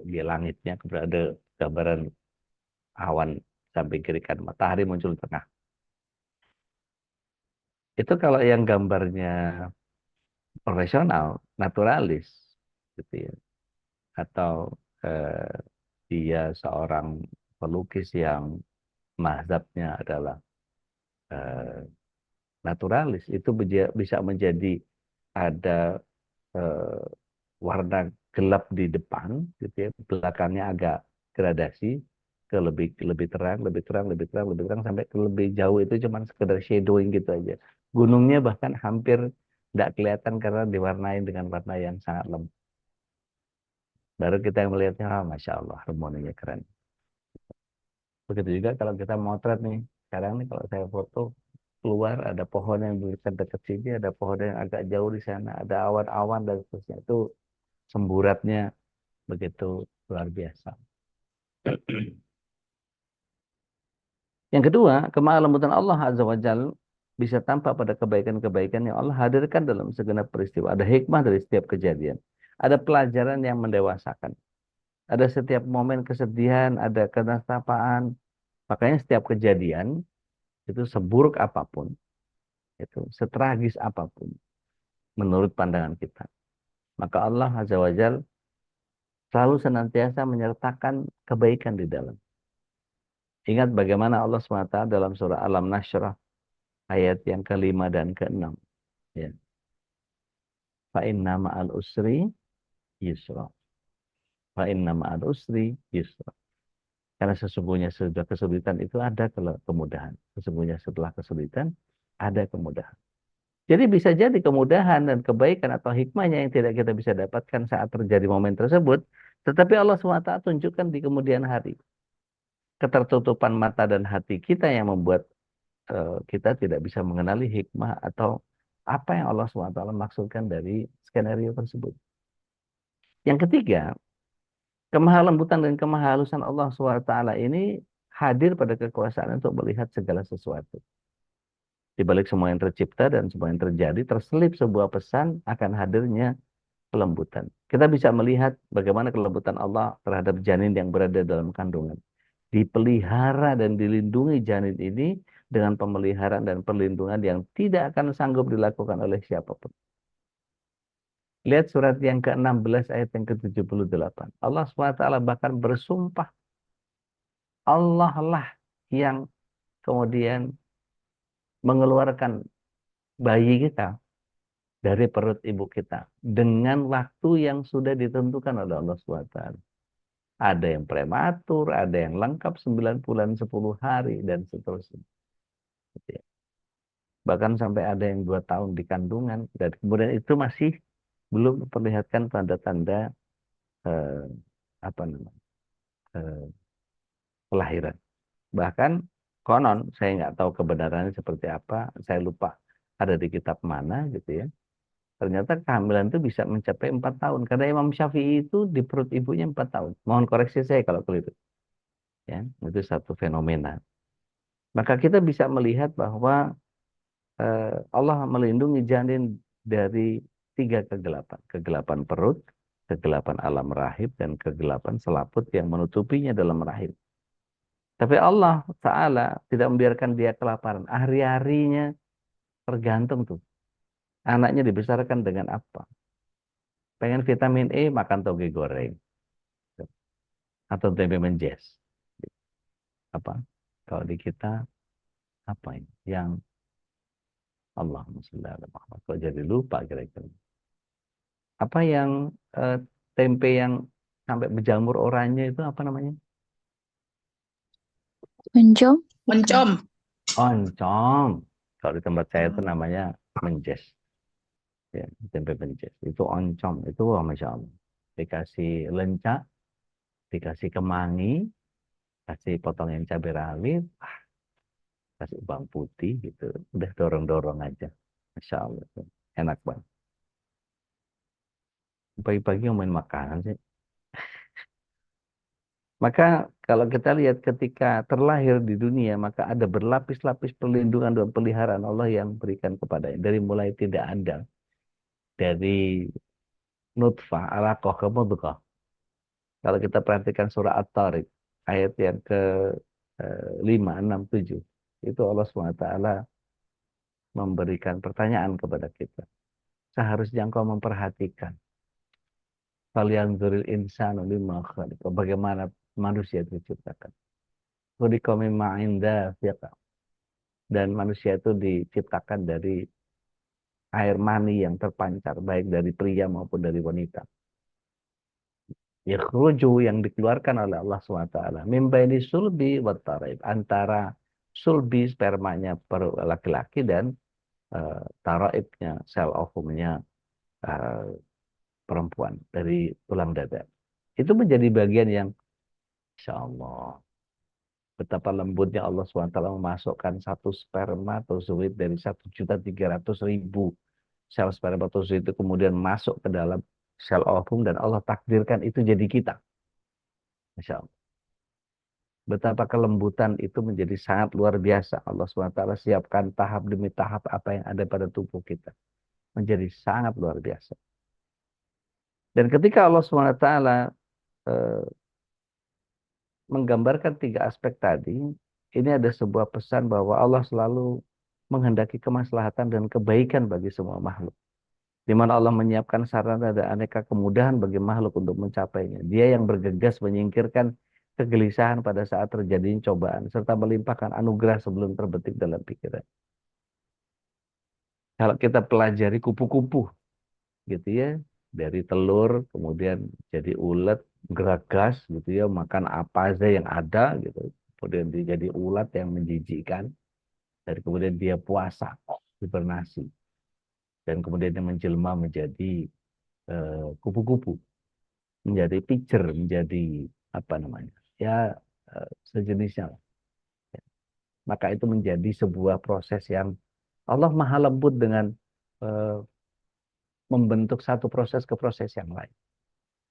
di langitnya, kemudian ada gambaran awan samping kiri kanan, matahari muncul di tengah. Itu kalau yang gambarnya profesional, naturalis, gitu ya, atau dia seorang pelukis yang mazhabnya adalah naturalis, itu bisa menjadi ada eh, warna gelap di depan, gitu ya, belakangnya agak gradasi ke lebih lebih terang, lebih terang, lebih terang, lebih terang sampai ke lebih jauh itu cuman sekedar shadowing gitu aja. Gunungnya bahkan hampir tidak kelihatan karena diwarnai dengan warna yang sangat lembut. Baru kita yang melihatnya, masya Allah, harmoninya keren. Begitu juga kalau kita motret nih, sekarang nih kalau saya foto keluar ada pohon yang dekat sini, ada pohon yang agak jauh di sana, ada awan-awan dan seterusnya, itu semburatnya begitu luar biasa. Yang kedua, kemaha lembutan Allah Azza wa Jalla bisa tampak pada kebaikan-kebaikan yang Allah hadirkan dalam segenap peristiwa. Ada hikmah dari setiap kejadian. Ada pelajaran yang mendewasakan. Ada setiap momen kesedihan, ada kenastapaan. Makanya setiap kejadian itu seburuk apapun, itu setragis apapun menurut pandangan kita, maka Allah Azza wa Jalla selalu senantiasa menyertakan kebaikan di dalam. Ingat bagaimana Allah SWT dalam surah Alam Nashrah ayat yang ke-5 dan ke-6. Ya. Fa inna ma'al usri yusra. Fa inna ma'al usri yusra. Karena sesungguhnya setelah kesulitan itu ada kemudahan. Sesungguhnya setelah kesulitan ada kemudahan. Jadi bisa jadi kemudahan dan kebaikan atau hikmahnya yang tidak kita bisa dapatkan saat terjadi momen tersebut. Tetapi Allah SWT tunjukkan di kemudian hari. Ketertutupan mata dan hati kita yang membuat kita tidak bisa mengenali hikmah atau apa yang Allah SWT maksudkan dari skenario tersebut. Yang ketiga, kemahalembutan dan kemahalusan Allah SWT ini hadir pada kekuasaan untuk melihat segala sesuatu. Di balik semua yang tercipta dan semua yang terjadi, terselip sebuah pesan akan hadirnya kelembutan. Kita bisa melihat bagaimana kelembutan Allah terhadap janin yang berada dalam kandungan. Dipelihara dan dilindungi janin ini dengan pemeliharaan dan perlindungan yang tidak akan sanggup dilakukan oleh siapapun. Lihat surat yang ke-16 ayat yang ke-78. Allah SWT bahkan bersumpah, Allah lah yang kemudian mengeluarkan bayi kita dari perut ibu kita dengan waktu yang sudah ditentukan oleh Allah SWT. Ada yang prematur, ada yang lengkap 9 bulan 10 hari, dan seterusnya. Bahkan sampai ada yang 2 tahun di kandungan, dan kemudian itu masih belum memperlihatkan tanda-tanda eh, apa namanya kelahiran. Bahkan konon, saya nggak tahu kebenarannya seperti apa, saya lupa ada di kitab mana gitu ya. Ternyata kehamilan itu bisa mencapai 4 tahun. Karena Imam Syafi'i itu di perut ibunya 4 tahun. Mohon koreksi saya kalau keliru. Ya, itu satu fenomena. Maka kita bisa melihat bahwa Allah melindungi janin dari 3 kegelapan. Kegelapan perut, kegelapan alam rahim, dan kegelapan selaput yang menutupinya dalam rahim. Tapi Allah Ta'ala tidak membiarkan dia kelaparan. Hari-harinya tergantung tuh. Anaknya dibesarkan dengan apa? Pengen vitamin E, makan toge goreng. Atau tempe menjes. Apa? Kalau di kita, apa ini? Yang Allahumma sholli ala Muhammad. Kok jadi lupa kira-kira. Apa yang tempe yang sampai berjamur oranye itu apa namanya? Oncom? Oncom. Oncom. Kalau di tempat saya itu namanya menjes. Ya, tempe menjes. Itu oncom. Itu wah, Masya Allah. Dikasih lenca, dikasih kemangi, kasih potong yang cabai rawit, kasih bawang putih gitu. Udah dorong-dorong aja. Masya Allah. Enak banget. Pagi-pagi ngomongin makanan sih. Maka kalau kita lihat ketika terlahir di dunia, maka ada berlapis-lapis perlindungan dan peliharaan Allah yang berikan kepadanya. Dari mulai tidak ada. Dari nutfah, alaqah, ke mudghah. Kalau kita perhatikan surah At-Tariq, ayat yang ke 5, 6, 7. Itu Allah SWT memberikan pertanyaan kepada kita. Seharusnya engkau memperhatikan. Falyanzuril insanu lima khaliqa. Bagaimana manusia itu diciptakan. Khuliqa mimma inda fiqa. Dan manusia itu diciptakan dari air mani yang terpancar, baik dari pria maupun dari wanita. Yakhruju yang dikeluarkan oleh Allah SWT. Min baini sulbi wa taraib. Antara sulbi, spermanya laki-laki, dan taraibnya, sel ovumnya perempuan, dari tulang dada. Itu menjadi bagian yang Insya Allah. Betapa lembutnya Allah SWT memasukkan satu spermatozoid dari 1.300.000 sel spermatozoid itu kemudian masuk ke dalam sel ovum, dan Allah takdirkan itu jadi kita. Masya Allah. Betapa kelembutan itu menjadi sangat luar biasa. Allah SWT siapkan tahap demi tahap apa yang ada pada tubuh kita. Menjadi sangat luar biasa. Dan ketika Allah SWT menggambarkan 3 aspek tadi, ini ada sebuah pesan bahwa Allah selalu menghendaki kemaslahatan dan kebaikan bagi semua makhluk. Di mana Allah menyiapkan sarana dan aneka kemudahan bagi makhluk untuk mencapainya. Dia yang bergegas menyingkirkan kegelisahan pada saat terjadinya cobaan, serta melimpahkan anugerah sebelum terbetik dalam pikiran. Kalau kita pelajari kupu-kupu, gitu ya, dari telur, kemudian jadi ulet, geragas, gitu ya, makan apa aja yang ada, gitu. Kemudian dia jadi ulat yang menjijikkan, dan kemudian dia puasa, hibernasi. Dan kemudian dia menjelma menjadi kupu-kupu, menjadi picer, menjadi apa namanya, ya sejenisnya. Maka itu menjadi sebuah proses yang Allah maha lembut dengan membentuk satu proses ke proses yang lain.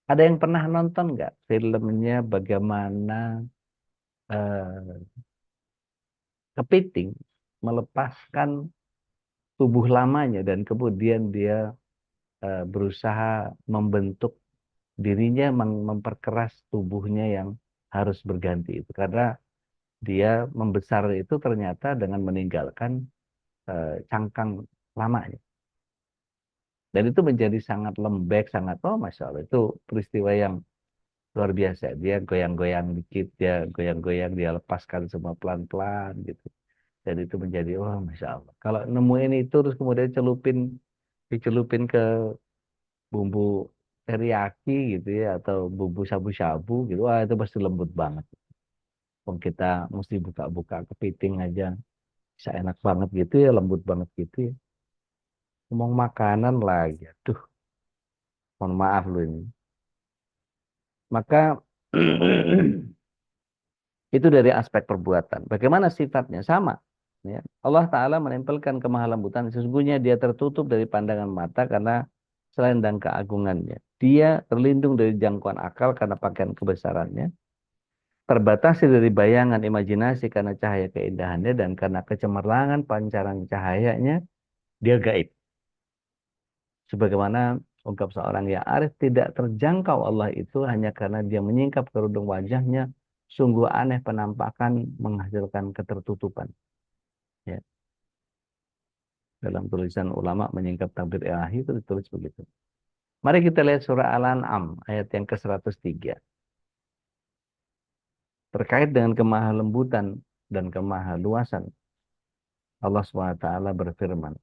Ada yang pernah nonton nggak filmnya bagaimana eh, kepiting melepaskan tubuh lamanya dan kemudian dia berusaha membentuk dirinya, memperkeras tubuhnya yang harus berganti itu karena dia membesar itu ternyata dengan meninggalkan cangkang lamanya. Dan itu menjadi sangat lembek, sangat, oh Masya Allah, itu peristiwa yang luar biasa. Dia goyang-goyang dikit, dia goyang-goyang, dia lepaskan semua pelan-pelan gitu. Dan itu menjadi, oh Masya Allah. Kalau nemuin itu terus kemudian dicelupin ke bumbu teriyaki gitu ya, atau bumbu shabu-shabu gitu, wah itu pasti lembut banget. Kalau kita mesti buka-buka kepiting aja, bisa enak banget gitu ya, lembut banget gitu ya. Ngomong makanan lagi, aduh, mohon maaf lu ini. Maka itu dari aspek perbuatan. Bagaimana sifatnya? Sama. Ya. Allah Ta'ala menempelkan kemahalembutan. Sesungguhnya dia tertutup dari pandangan mata karena selain dan keagungannya. Dia terlindung dari jangkauan akal karena pakaian kebesarannya. Terbatasi dari bayangan imajinasi karena cahaya keindahannya. Dan karena kecemerlangan pancaran cahayanya, dia gaib. Sebagaimana ungkap seorang yang arif, tidak terjangkau Allah itu hanya karena dia menyingkap kerudung wajahnya. Sungguh aneh penampakan menghasilkan ketertutupan. Ya. Dalam tulisan ulama menyingkap takbir ilahi itu ditulis begitu. Mari kita lihat surah Al-An'am ayat yang ke-103. Terkait dengan kemahalembutan dan kemahaluasan, Allah SWT berfirman,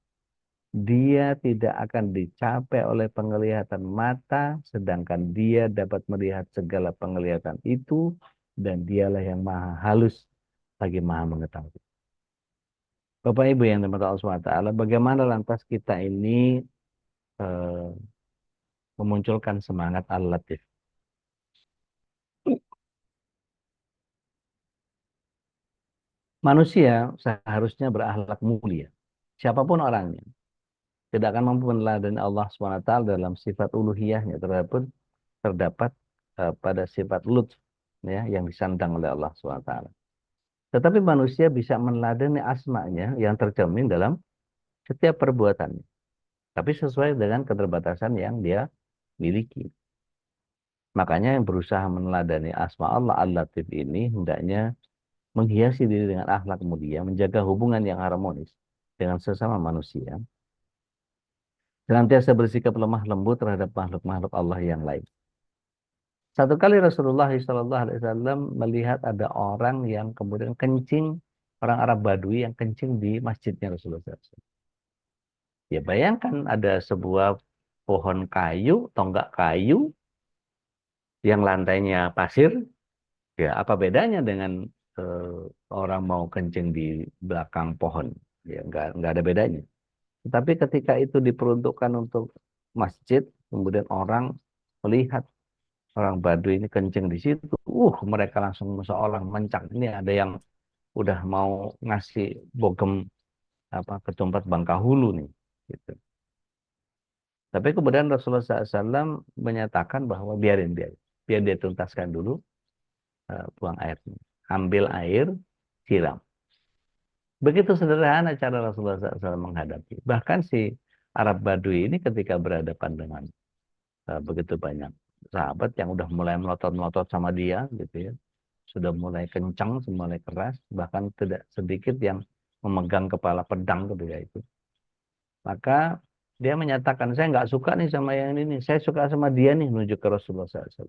dia tidak akan dicapai oleh penglihatan mata, sedangkan dia dapat melihat segala penglihatan itu, dan dialah yang maha halus lagi maha mengetahui. Bapak Ibu yang dirahmati Allah SWT, bagaimana lantas kita ini eh, memunculkan semangat al-latif? Manusia seharusnya berakhlak mulia. Siapapun orangnya. Tidak akan mampu meneladani Allah SWT dalam sifat uluhiyahnya. Terdapat pada sifat lutf ya, yang disandang oleh Allah SWT. Tetapi manusia bisa meneladani asma'nya yang tercermin dalam setiap perbuatannya. Tapi sesuai dengan keterbatasan yang dia miliki. Makanya yang berusaha meneladani asma Allah Al-Latif ini hendaknya menghiasi diri dengan akhlak mulia, menjaga hubungan yang harmonis dengan sesama manusia, senantiasa bersikap lemah lembut terhadap makhluk-makhluk Allah yang lain. Satu kali Rasulullah SAW melihat ada orang yang kemudian kencing, orang Arab Badui yang kencing di masjidnya Rasulullah SAW. Ya bayangkan ada sebuah pohon kayu, tonggak kayu, yang lantainya pasir, ya apa bedanya dengan orang mau kencing di belakang pohon? Ya nggak ada bedanya. Tetapi ketika itu diperuntukkan untuk masjid, kemudian orang melihat orang Baduy ini kencing di situ, mereka langsung seolah mencak. Ini ada yang udah mau ngasih bogem apa ketumpat Bangkahulu nih, gitu. Tapi kemudian Rasulullah SAW menyatakan bahwa biar dia tuntaskan dulu, buang airnya, ambil air, siram. Begitu sederhana cara Rasulullah SAW menghadapi. Bahkan si Arab Baduy ini ketika berhadapan dengan begitu banyak sahabat yang udah mulai melotot-melotot sama dia, gitu ya, sudah mulai kencang, mulai keras, bahkan tidak sedikit yang memegang kepala pedang ketika itu. Maka dia menyatakan, saya nggak suka nih sama yang ini, saya suka sama dia nih, menuju ke Rasulullah SAW.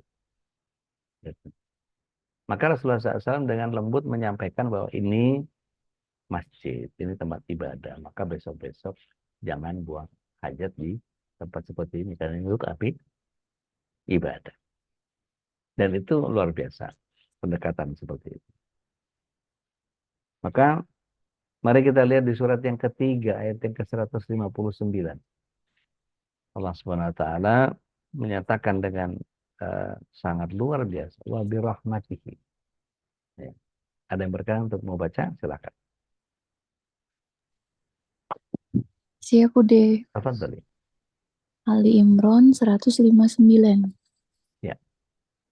Gitu. Maka Rasulullah SAW dengan lembut menyampaikan bahwa ini masjid, ini tempat ibadah. Maka besok-besok jangan buang hajat di tempat seperti ini, karena ini untuk ibadah. Dan itu luar biasa, pendekatan seperti itu. Maka mari kita lihat di surat yang ketiga, ayat yang ke-159. Allah Subhanahu wa taala menyatakan dengan sangat luar biasa, wa birahmatihi. Ya. Ada yang berkenan untuk mau baca? Silakan. Siap deh. Tafadhali. Ali Imran 159. Ya.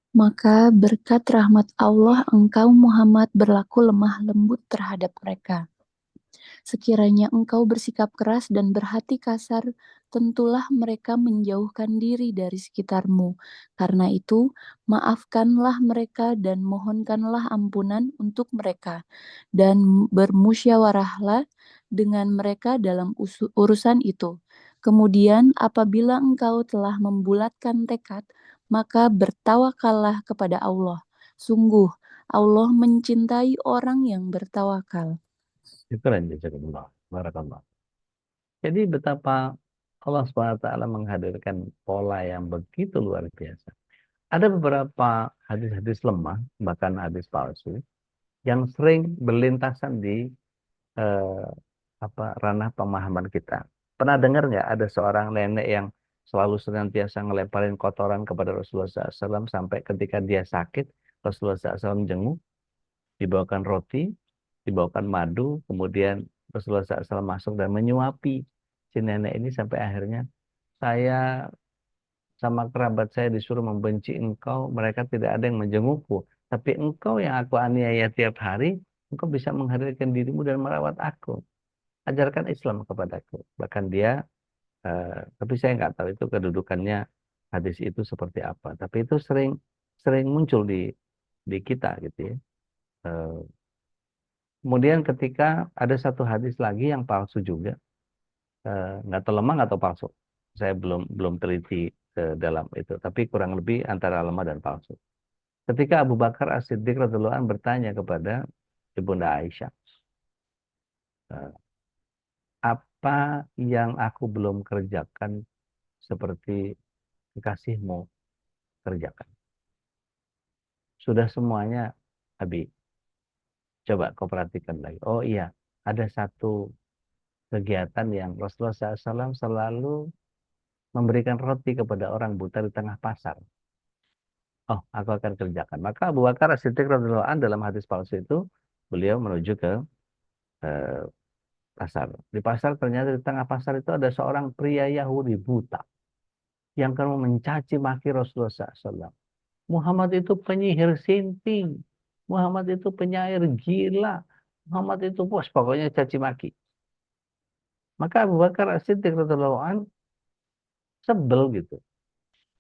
Maka berkat rahmat Allah engkau Muhammad berlaku lemah lembut terhadap mereka. Sekiranya engkau bersikap keras dan berhati kasar, tentulah mereka menjauhkan diri dari sekitarmu. Karena itu, maafkanlah mereka dan mohonkanlah ampunan untuk mereka. Dan bermusyawarahlah dengan mereka dalam urusan itu. Kemudian apabila engkau telah membulatkan tekad, maka bertawakallah kepada Allah. Sungguh, Allah mencintai orang yang bertawakal. Itu keren, jazakumullah. Barakallah. Jadi betapa Allah SWT menghadirkan pola yang begitu luar biasa. Ada beberapa hadis-hadis lemah, bahkan hadis palsu, yang sering berlintasan di eh, ranah pemahaman kita. Pernah dengar nggak ada seorang nenek yang selalu senantiasa ngelemparin kotoran kepada Rasulullah SAW sampai ketika dia sakit, Rasulullah SAW jenguk, dibawakan roti, dibawakan madu, kemudian Rasulullah SAW masuk dan menyuapi si nenek ini sampai akhirnya saya sama kerabat saya disuruh membenci engkau, mereka tidak ada yang menjengukku. Tapi engkau yang aku aniaya tiap hari, engkau bisa menghadirkan dirimu dan merawat aku. Ajarkan Islam kepadaku. Bahkan dia, tapi saya nggak tahu itu kedudukannya hadis itu seperti apa. Tapi itu sering sering muncul di kita gitu ya. Eh, Kemudian ketika ada satu hadis lagi yang palsu juga, nggak tahu lemah nggak tahu palsu. Saya belum belum teliti dalam itu, tapi kurang lebih antara lemah dan palsu. Ketika Abu Bakar As-Siddiq radhiyallahu anhu bertanya kepada Ibunda Aisyah, eh, apa yang aku belum kerjakan seperti kekasihmu kerjakan? Sudah semuanya, Abi. Coba kau perhatikan lagi. Oh iya, ada satu kegiatan yang Rasulullah SAW selalu memberikan roti kepada orang buta di tengah pasar. Oh, aku akan kerjakan. Maka Abu Bakar As-Siddiq radhiyallahu anhu dalam hadis palsu itu, beliau menuju ke eh, pasar. Di pasar ternyata di tengah pasar itu ada seorang pria Yahudi buta yang kamu mencaci maki Rasulullah SAW. Muhammad itu penyihir sinting. Muhammad itu penyair gila. Muhammad itu bos, pokoknya caci maki. Maka Abu Bakar As-Siddiq radhiyallahu anhu sebel gitu.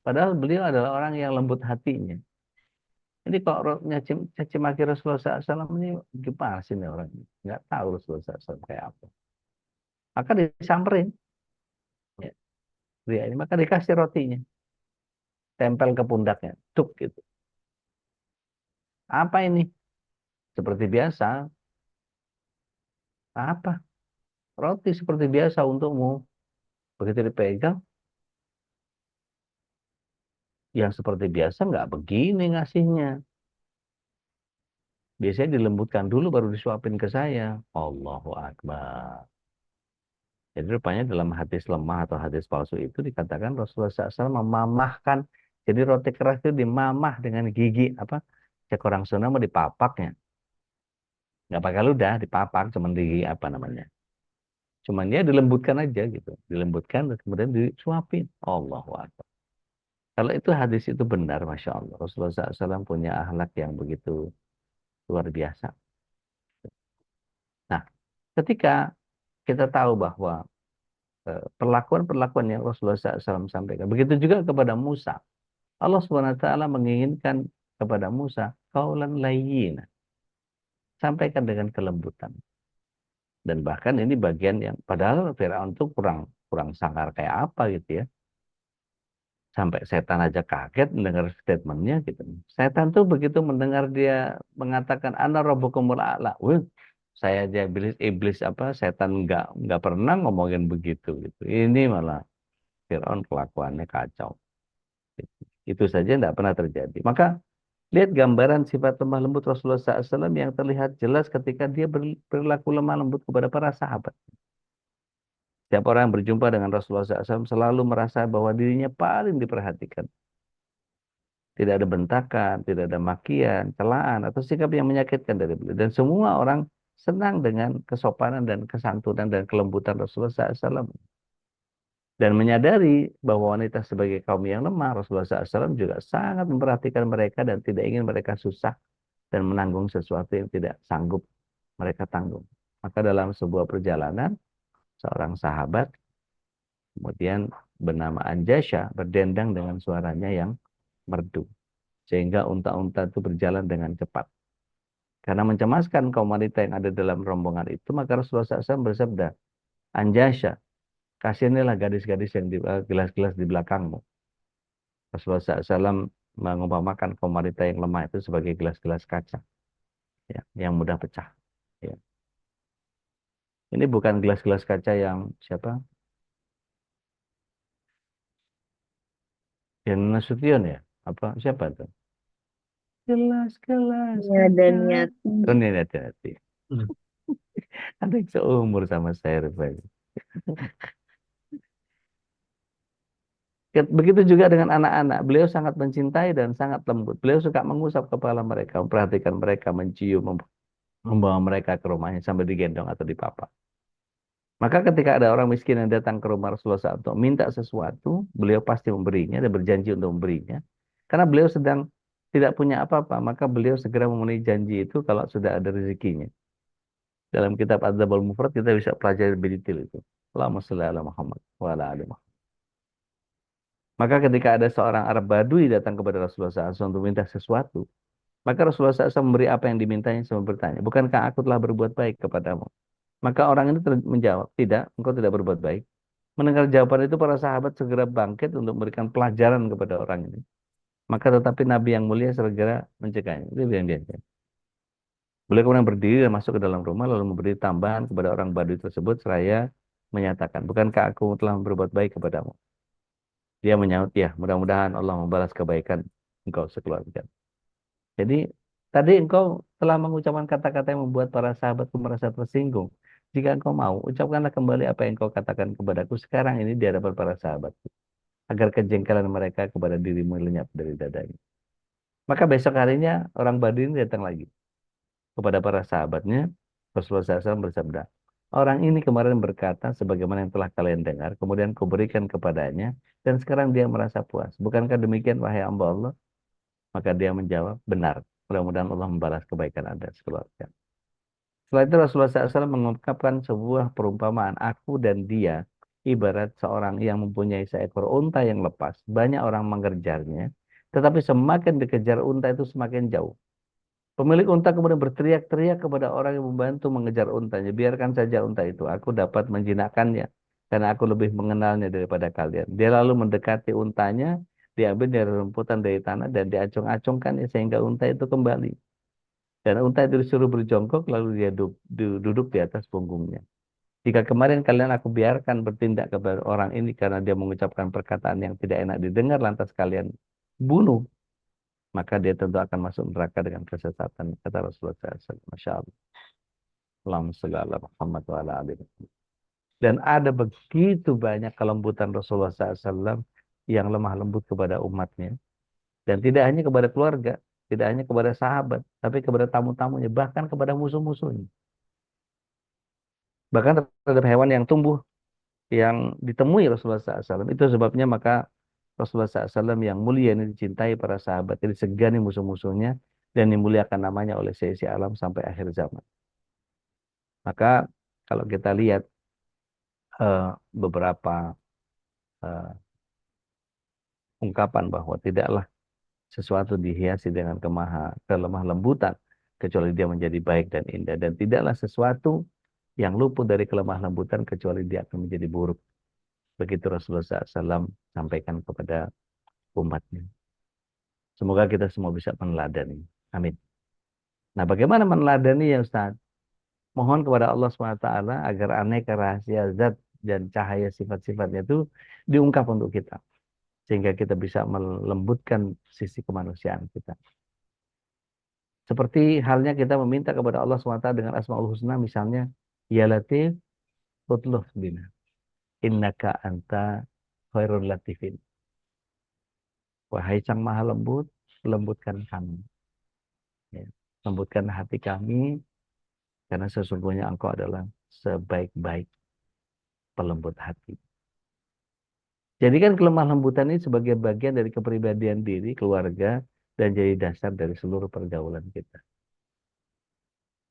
Padahal beliau adalah orang yang lembut hatinya. Ini kok caci maki Rasulullah SAW ini gimana sih ini orang ini? Nggak tahu Rasulullah SAW kayak apa. Maka disamperin. Ya, dia ini. Maka dikasih rotinya. Tempel ke pundaknya. Tuk gitu. Apa ini? Seperti biasa. Apa? Roti seperti biasa untukmu. Begitu dipegang, yang seperti biasa nggak begini ngasihnya. Biasanya dilembutkan dulu baru disuapin ke saya. Allahu Akbar. Jadi rupanya dalam hadis lemah atau hadis palsu itu dikatakan Rasulullah SAW memamahkan. Jadi roti keras itu dimamah dengan gigi. Apa? Cek orang Sunda mau dipapaknya. Nggak pakai ludah, dipapak. Cuman di apa namanya. Cuman dia dilembutkan aja gitu. Dilembutkan dan kemudian disuapin. Allahu Akbar. Kalau itu hadis itu benar, Masya Allah. Rasulullah SAW punya akhlak yang begitu luar biasa. Nah, ketika kita tahu bahwa perlakuan-perlakuan yang Rasulullah SAW sampaikan, begitu juga kepada Musa. Allah SWT menginginkan kepada Musa, qaulan layyin, sampaikan dengan kelembutan. Dan bahkan ini bagian yang, padahal Firaun itu kurang kurang sangar kayak apa gitu ya. Sampai setan aja kaget mendengar statementnya gitu. Setan tuh begitu mendengar dia mengatakan ana rabbukumul a'la. Wih, saya aja iblis apa setan nggak pernah ngomongin begitu gitu. Ini malah Firaun kelakuannya kacau. Itu saja tidak pernah terjadi. Maka lihat gambaran sifat lemah lembut Rasulullah SAW yang terlihat jelas ketika dia berlaku lemah lembut kepada para sahabat. Setiap orang yang berjumpa dengan Rasulullah SAW selalu merasa bahwa dirinya paling diperhatikan. Tidak ada bentakan, tidak ada makian, celaan, atau sikap yang menyakitkan dari beliau. Dan semua orang senang dengan kesopanan dan kesantunan dan kelembutan Rasulullah SAW. Dan menyadari bahwa wanita sebagai kaum yang lemah, Rasulullah SAW juga sangat memperhatikan mereka dan tidak ingin mereka susah dan menanggung sesuatu yang tidak sanggup mereka tanggung. Maka dalam sebuah perjalanan, seorang sahabat kemudian bernama Anjasya berdendang dengan suaranya yang merdu. Sehingga unta-unta itu berjalan dengan cepat. Karena mencemaskan kaum wanita yang ada dalam rombongan itu, maka Rasulullah SAW bersabda, Anjasya, kasihanilah gadis-gadis yang di gelas-gelas di belakangmu. Rasulullah SAW mengumpamakan kaum wanita yang lemah itu sebagai gelas-gelas kaca, ya, yang mudah pecah. Ya. Ini bukan gelas-gelas kaca yang siapa? Yang Nasution ya? Apa? Siapa itu? Gelas-gelas Ya dan kaca. Yati. Oh, ini hati-hati. Hmm. Ada yang seumur sama saya rupanya. Begitu juga dengan anak-anak. Beliau sangat mencintai dan sangat lembut. Beliau suka mengusap kepala mereka, memperhatikan mereka, mencium, membawa mereka ke rumahnya sambil digendong atau dipapa. Maka ketika ada orang miskin yang datang ke rumah Rasulullah SAW untuk minta sesuatu, beliau pasti memberinya dan berjanji untuk memberinya. Karena beliau sedang tidak punya apa-apa, maka beliau segera memenuhi janji itu kalau sudah ada rezekinya. Dalam kitab Adzabul Mufrad kita bisa pelajari lebih detail itu. Allahumma sholli ala Muhammad wa ala ali Muhammad. Maka ketika ada seorang Arab Badui datang kepada Rasulullah SAW untuk minta sesuatu, maka Rasulullah SAW memberi apa yang dimintanya sambil bertanya, bukankah aku telah berbuat baik kepadamu? Maka orang ini menjawab, tidak, engkau tidak berbuat baik. Mendengar jawaban itu, para sahabat segera bangkit untuk memberikan pelajaran kepada orang ini. Maka tetapi Nabi yang mulia segera mencegahnya. Itu yang dia. Beliau kemudian berdiri dan masuk ke dalam rumah, lalu memberi tambahan kepada orang Badui tersebut, seraya menyatakan, bukankah aku telah berbuat baik kepadamu? Dia menyaut, ya, mudah-mudahan Allah membalas kebaikan engkau sekeluarga. Jadi, tadi engkau telah mengucapkan kata-kata yang membuat para sahabatku merasa tersinggung. Jika engkau mau, ucapkanlah kembali apa yang engkau katakan kepadaku sekarang ini di hadapan para sahabatku, agar kejengkelan mereka kepada dirimu lenyap dari dadanya. Maka besok harinya orang Badui ini datang lagi kepada para sahabatnya. Rasulullah SAW bersabda, orang ini kemarin berkata sebagaimana yang telah kalian dengar, kemudian kuberikan kepadanya, dan sekarang dia merasa puas. Bukankah demikian, wahai hamba Allah? Maka dia menjawab, benar. Mudah-mudahan Allah membalas kebaikan Anda sekeluarga. Setelah itu Rasulullah SAW mengungkapkan sebuah perumpamaan, aku dan dia ibarat seorang yang mempunyai seekor unta yang lepas. Banyak orang mengejarnya, tetapi semakin dikejar unta itu semakin jauh. Pemilik unta kemudian berteriak-teriak kepada orang yang membantu mengejar untanya. Biarkan saja unta itu, aku dapat menjinakkannya, karena aku lebih mengenalnya daripada kalian. Dia lalu mendekati untanya, diambil dari rumputan dari tanah, dan diacung-acungkan sehingga unta itu kembali. Dan unta itu disuruh berjongkok, lalu dia duduk di atas punggungnya. Jika kemarin kalian aku biarkan bertindak kepada orang ini karena dia mengucapkan perkataan yang tidak enak didengar, lantas kalian bunuh, maka dia tentu akan masuk neraka dengan kesesatan, kata Rasulullah SAW. Masya Allah. Allahumma sholli ala Muhammad wa ala ali Muhammad. Dan ada begitu banyak kelembutan Rasulullah SAW yang lemah lembut kepada umatnya. Dan tidak hanya kepada keluarga, tidak hanya kepada sahabat, tapi kepada tamu-tamunya, bahkan kepada musuh-musuhnya. Bahkan terhadap hewan yang tumbuh, yang ditemui Rasulullah SAW. Itu sebabnya maka Rasulullah SAW yang mulia ini dicintai para sahabat, disegani musuh-musuhnya, dan dimuliakan namanya oleh seisi alam sampai akhir zaman. Maka kalau kita lihat beberapa ungkapan bahwa tidaklah sesuatu dihiasi dengan kelemah lembutan, kecuali dia menjadi baik dan indah. Dan tidaklah sesuatu yang luput dari kelemah lembutan, kecuali dia akan menjadi buruk. Begitu Rasulullah SAW sampaikan kepada umatnya. Semoga kita semua bisa meneladani. Amin. Nah, bagaimana meneladani ya Ustaz? Mohon kepada Allah SWT agar aneka rahasia zat dan cahaya sifat-sifatnya itu diungkap untuk kita. Sehingga kita bisa melembutkan sisi kemanusiaan kita. Seperti halnya kita meminta kepada Allah SWT dengan Asmaul Husna, misalnya, Ya Latif, utluf bina. Innaka anta khairul latifin. Wahai Sang Maha Lembut, lembutkan kami. Ya. Lembutkan hati kami, karena sesungguhnya Engkau adalah sebaik-baik pelembut hati. Jadi kan kelemah lembutan ini sebagai bagian dari kepribadian diri, keluarga, dan jadi dasar dari seluruh pergaulan kita.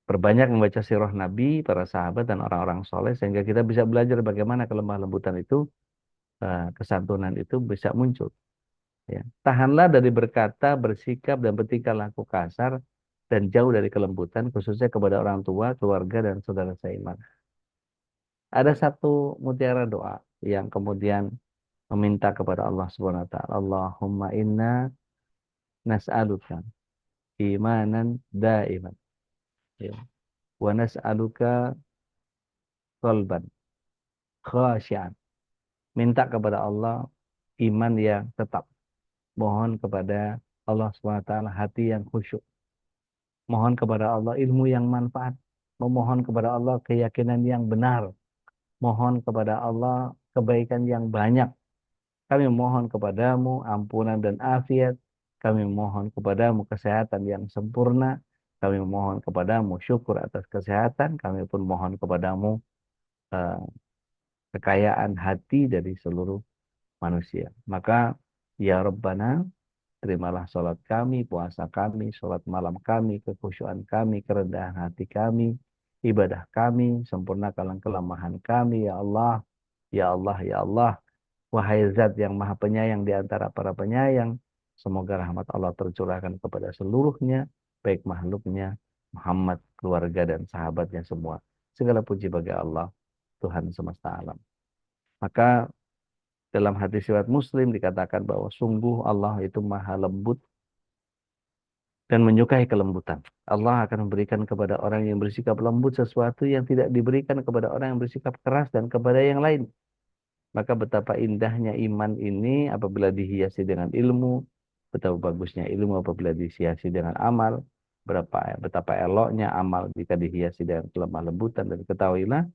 Perbanyak membaca sirah Nabi, para sahabat, dan orang-orang soleh, sehingga kita bisa belajar bagaimana kelemah lembutan itu, kesantunan itu bisa muncul. Ya. Tahanlah dari berkata, bersikap, dan bertingkah laku kasar, dan jauh dari kelembutan, khususnya kepada orang tua, keluarga, dan saudara seiman. Ada satu mutiara doa yang kemudian meminta kepada Allah Subhanahu wa taala, Allahumma inna nas'aluka imanan daiman, ya. Wa nas'aluka qalban khashian. Minta kepada Allah iman yang tetap. Mohon kepada Allah Subhanahu wa taala hati yang khusyuk. Mohon kepada Allah ilmu yang manfaat. Memohon kepada Allah keyakinan yang benar. Mohon kepada Allah kebaikan yang banyak. Kami mohon kepadamu ampunan dan afiat. Kami mohon kepadamu kesehatan yang sempurna. Kami mohon kepadamu syukur atas kesehatan. Kami pun mohon kepadamu eh, kekayaan hati dari seluruh manusia. Maka, ya Rabbana, terimalah sholat kami, puasa kami, sholat malam kami, kekhusyuan kami, kerendahan hati kami, ibadah kami, sempurnakan kelemahan kami, ya Allah, ya Allah, ya Allah. Wahai zat yang maha penyayang di antara para penyayang, semoga rahmat Allah tercurahkan kepada seluruhnya, baik makhluknya, Muhammad, keluarga, dan sahabatnya semua. Segala puji bagi Allah, Tuhan semesta alam. Maka dalam hadis riwayat Muslim dikatakan bahwa sungguh Allah itu maha lembut dan menyukai kelembutan. Allah akan memberikan kepada orang yang bersikap lembut sesuatu yang tidak diberikan kepada orang yang bersikap keras dan kepada yang lain. Maka betapa indahnya iman ini apabila dihiasi dengan ilmu, betapa bagusnya ilmu apabila dihiasi dengan amal, betapa eloknya amal jika dihiasi dengan kelemah lembutan, dan ketahuilah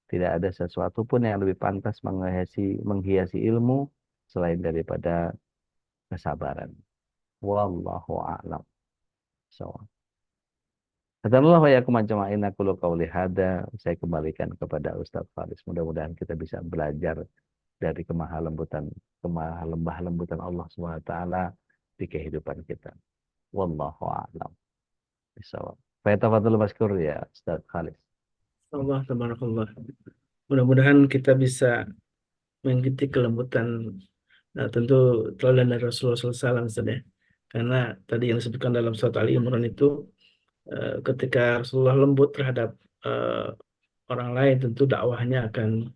tidak ada sesuatu pun yang lebih pantas menghiasi ilmu selain daripada kesabaran. Wallahu a'lam. So, Hadanallahu wa iyyakum ajma'in. Aku qauli hada. Saya kembalikan kepada Ustadz Faris. Mudah-mudahan kita bisa belajar dari kemah lembah lembutan Allah SWT di kehidupan kita. Wallahu a'lam. Bisawab. Fayatafadhal maskur ya Ustadz Khalis. Allah, tabarakallah. Mudah-mudahan kita bisa mengikuti kelembutan. Nah, tentu teladan dari Rasulullah SAW, Ustaz, ya. Karena tadi yang disebutkan dalam surat Ali Imran itu, ketika Rasulullah lembut terhadap eh, orang lain, tentu dakwahnya akan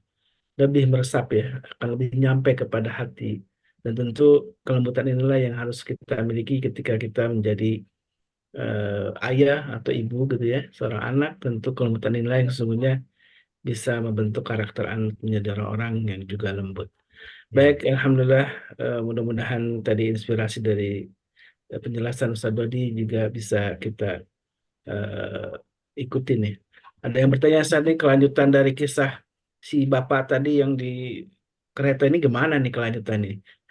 lebih meresap, ya, akan lebih nyampe kepada hati. Dan tentu kelembutan inilah yang harus kita miliki ketika kita menjadi ayah atau ibu gitu ya, seorang anak. Tentu kelembutan inilah yang sesungguhnya bisa membentuk karakter anak menjadi orang yang juga lembut. Baik, alhamdulillah, mudah-mudahan tadi inspirasi dari penjelasan Ustaz Dodi juga bisa kita eh, ikutin nih. Ada yang bertanya saat ini kelanjutan dari kisah si bapak tadi yang di kereta ini gimana nih kelanjutannya?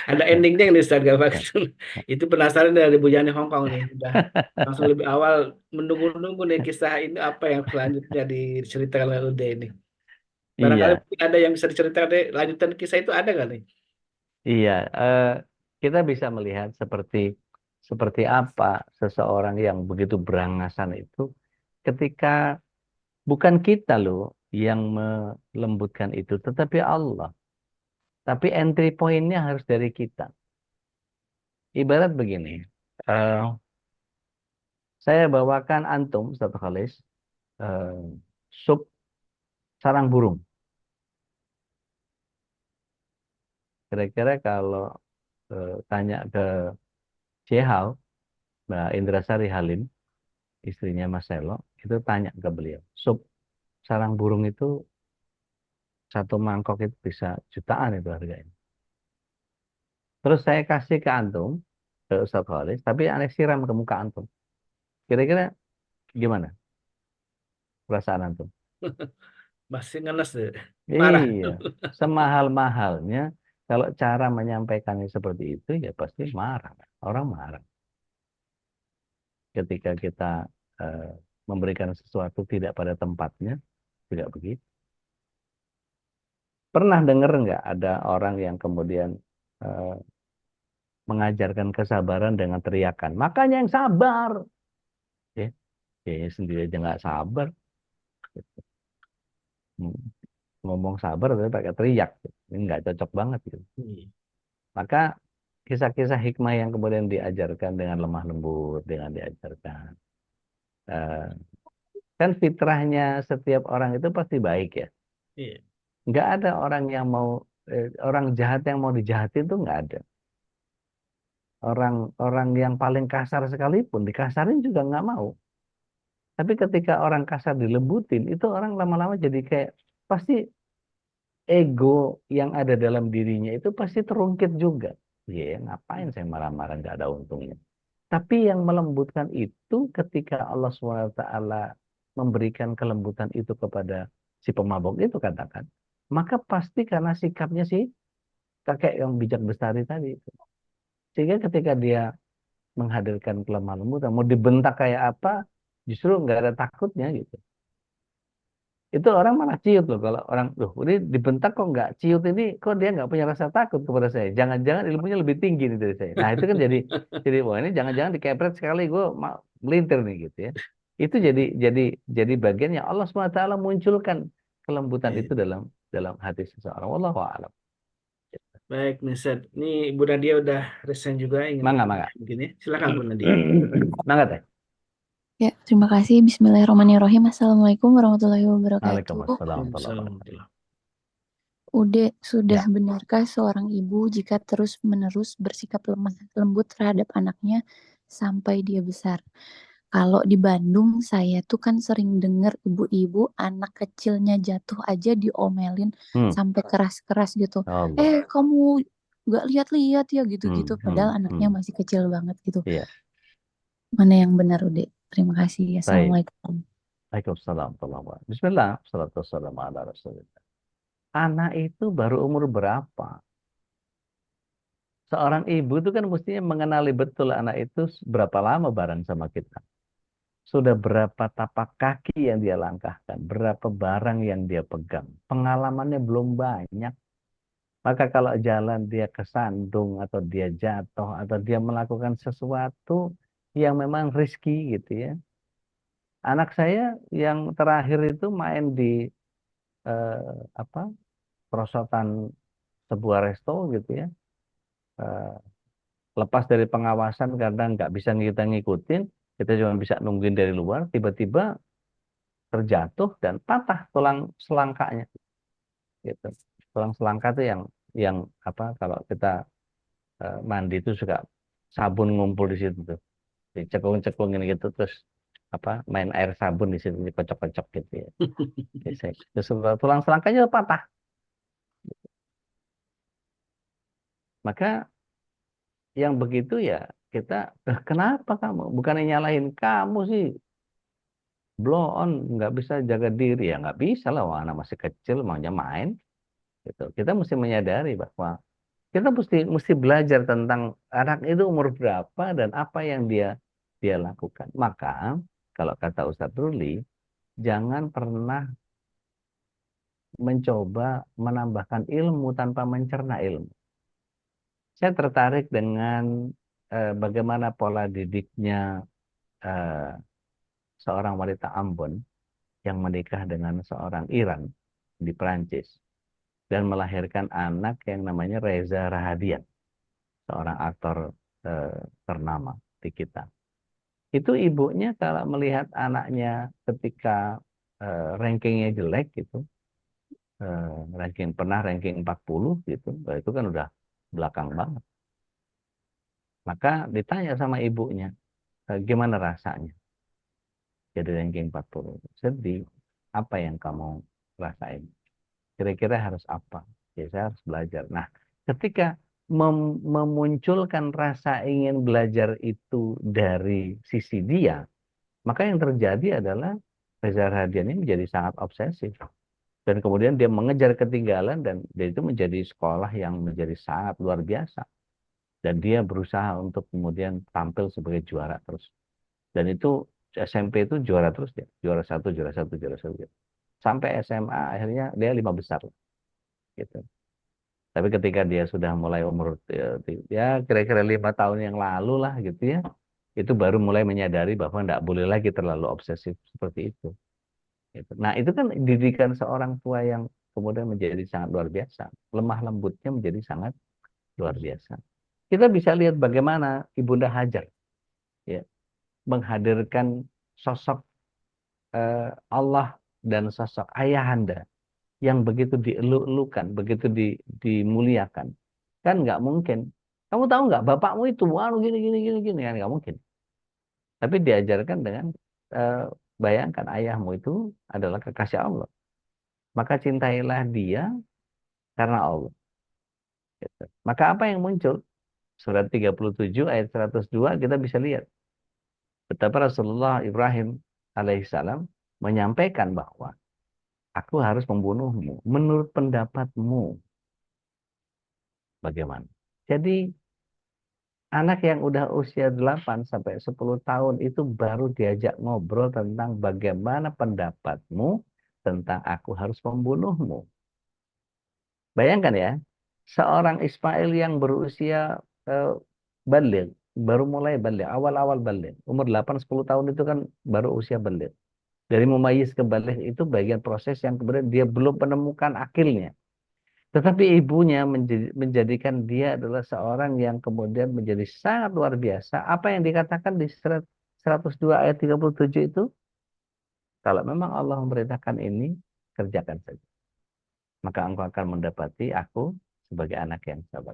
Ada endingnya yang di Ustaz Gafak. Itu penasaran dari Bu Yani Hongkong nih. Udah langsung lebih awal menunggu-nunggu nih kisah ini apa yang selanjutnya diceritakan oleh Ude ini. Barangkali Iya, mungkin ada yang bisa diceritakan deh, lanjutan kisah itu ada nggak nih? iya. Kita bisa melihat seperti apa seseorang yang begitu berangasan itu ketika bukan kita loh yang melembutkan itu, tetapi Allah. Tapi entry point-nya harus dari kita. Ibarat begini, eh, saya bawakan antum, satu Khalis, eh, sup sarang burung. Kira-kira kalau tanya ke Cehal, Mbak Indrasari Halim, istrinya Mas Selo, itu tanya ke beliau, sup sarang burung itu satu mangkok itu bisa jutaan itu harganya. Terus saya kasih ke antum, ke Ustadz Khalis, tapi aneh siram ke muka antum. Kira-kira gimana perasaan antum? Masih ngenes deh. Marah. Iya, semahal-mahalnya kalau cara menyampaikannya seperti itu ya pasti marah. Orang marah ketika kita eh, memberikan sesuatu tidak pada tempatnya, tidak begitu. Pernah dengar nggak ada orang yang kemudian eh, mengajarkan kesabaran dengan teriakan? Makanya yang sabar. Ya, ya sendiri aja nggak sabar. Hmm, Ngomong sabar tapi pakai teriak. Ini nggak cocok banget gitu. Iya. Maka kisah-kisah hikmah yang kemudian diajarkan dengan lemah lembut, dengan diajarkan. eh, Kan fitrahnya setiap orang itu pasti baik ya. Iya. Nggak ada orang yang mau, orang jahat yang mau dijahatin tuh nggak ada. Orang yang paling kasar sekalipun dikasarin juga nggak mau. Tapi ketika orang kasar dilembutin, itu orang lama-lama jadi kayak pasti ego yang ada dalam dirinya itu pasti terungkit juga. Ya, ngapain saya marah-marah nggak ada untungnya. Tapi yang melembutkan itu ketika Allah SWT memberikan kelembutan itu kepada si pemabok itu katakan, maka pasti karena sikapnya si kakek yang bijak bestari tadi itu. Sehingga ketika dia menghadirkan kelemah lembutan, mau dibentak kayak apa, justru nggak ada takutnya gitu. Itu orang malah ciut loh kalau orang, loh ini dibentak kok nggak ciut ini, kok dia nggak punya rasa takut kepada saya. Jangan-jangan ilmunya lebih tinggi nih dari saya. Nah itu kan jadi wah ini jangan-jangan dikepret sekali gue melintir nih gitu ya. Itu jadi bagian yang Allah SWT munculkan kelembutan Iya. itu dalam dalam hati seseorang. Wallahu a'lam. Baik, nih Ustaz. Ini Bu Nadia udah resign juga ingin Mangga, bertanya mangga. mungkin ya. Silakan Bu Nadia. Mangga teh. Ya, terima kasih. Bismillahirrahmanirrahim. Assalamualaikum warahmatullahi wabarakatuh. Waalaikumsalam warahmatullahi Waalaikumsalam. wabarakatuh. Ude, sudah Ya. benarkah seorang ibu jika terus-menerus bersikap lemah lembut terhadap anaknya sampai dia besar? Kalau di Bandung, saya tuh kan sering dengar ibu-ibu anak kecilnya jatuh aja diomelin Hmm. sampai keras-keras gitu. Allah. Kamu gak lihat-lihat ya gitu-gitu. Hmm. Padahal Hmm. anaknya Hmm. masih kecil banget gitu. Iya. Mana yang benar, Ude? Terima kasih. Baik. Assalamualaikum. Waalaikumsalam warahmatullahi wabarakatuh. Bismillah. Salatu wassalamu ala Rasulillah. Anak itu baru umur berapa? Seorang ibu itu kan mestinya mengenali betul anak itu berapa lama bareng sama kita. Sudah berapa tapak kaki yang dia langkahkan, berapa barang yang dia pegang. Pengalamannya belum banyak. Maka kalau jalan dia kesandung atau dia jatuh atau dia melakukan sesuatu yang memang risky gitu ya. Anak saya yang terakhir itu main di apa perosotan sebuah resto gitu ya. Eh, Lepas dari pengawasan karena nggak bisa kita ngikutin, kita cuma bisa nungguin dari luar, tiba-tiba terjatuh dan patah tulang selangkanya gitu. Tulang selangka itu yang apa kalau kita mandi itu suka sabun ngumpul di situ tuh, dicekung-cekungin gitu terus apa main air sabun di situ dikocok-kocok gitu ya. Biasanya. Terus tulang selangkanya patah. Maka yang begitu ya kita, kenapa kamu? Bukannya nyalahin kamu sih, blow on nggak bisa jaga diri ya nggak bisa lah, wah, anak masih kecil maunya main gitu. Kita mesti menyadari bahwa kita mesti belajar tentang anak itu umur berapa dan apa yang dia dia lakukan. Maka kalau kata Ustadz Ruli, jangan pernah mencoba menambahkan ilmu tanpa mencerna ilmu. Saya tertarik dengan bagaimana pola didiknya eh, seorang wanita Ambon yang menikah dengan seorang Iran di Perancis dan melahirkan anak yang namanya Reza Rahadian, seorang aktor ternama di kita. Itu ibunya kalau melihat anaknya ketika rankingnya jelek gitu, ranking 40 gitu, itu kan udah belakang banget. Maka ditanya sama ibunya, gimana rasanya jadi ranking 40? Sedih. Apa yang kamu rasain? Kira-kira harus apa? Ya saya harus belajar. Nah, ketika memunculkan rasa ingin belajar itu dari sisi dia, maka yang terjadi adalah Reza Radian ini menjadi sangat obsesif. Dan kemudian dia mengejar ketinggalan dan dia itu menjadi sekolah yang menjadi sangat luar biasa. Dan dia berusaha untuk kemudian tampil sebagai juara terus. Dan itu SMP itu juara terus dia. Juara satu, juara satu, juara satu. Sampai SMA akhirnya dia 5 besar. gitu. Tapi ketika dia sudah mulai umur ya kira-kira 5 tahun yang lalu lah gitu ya, itu baru mulai menyadari bahwa tidak boleh lagi terlalu obsesif seperti itu. Gitu. Nah itu kan didikan seorang tua yang kemudian menjadi sangat luar biasa, lemah lembutnya menjadi sangat luar biasa. Kita bisa lihat bagaimana Ibunda Hajar ya menghadirkan sosok Allah dan sosok ayahanda yang begitu dieluk-elukan, begitu dimuliakan. Kan nggak mungkin. Kamu tahu nggak bapakmu itu, wah gini gini gini gini kan nggak mungkin. Tapi diajarkan dengan eh, bayangkan ayahmu itu adalah kekasih Allah. Maka cintailah dia karena Allah. Gitu. Maka apa yang muncul? Surat 37 ayat 102 kita bisa lihat betapa Rasulullah Ibrahim alaihissalam menyampaikan bahwa aku harus membunuhmu. Menurut pendapatmu bagaimana? Jadi anak yang udah usia 8 sampai 10 tahun itu baru diajak ngobrol tentang bagaimana pendapatmu tentang aku harus membunuhmu. Bayangkan ya, seorang Ismail yang berusia baligh, baru mulai baligh, awal-awal baligh. Umur 8-10 tahun itu kan baru usia baligh. Dari mumayyiz ke baligh itu bagian proses yang kemudian dia belum menemukan akilnya. Tetapi ibunya menjadikan dia adalah seorang yang kemudian menjadi sangat luar biasa. Apa yang dikatakan di surat 102 ayat 37 itu? Kalau memang Allah memerintahkan ini, kerjakan saja. Maka engkau akan mendapati aku sebagai anak yang sabar.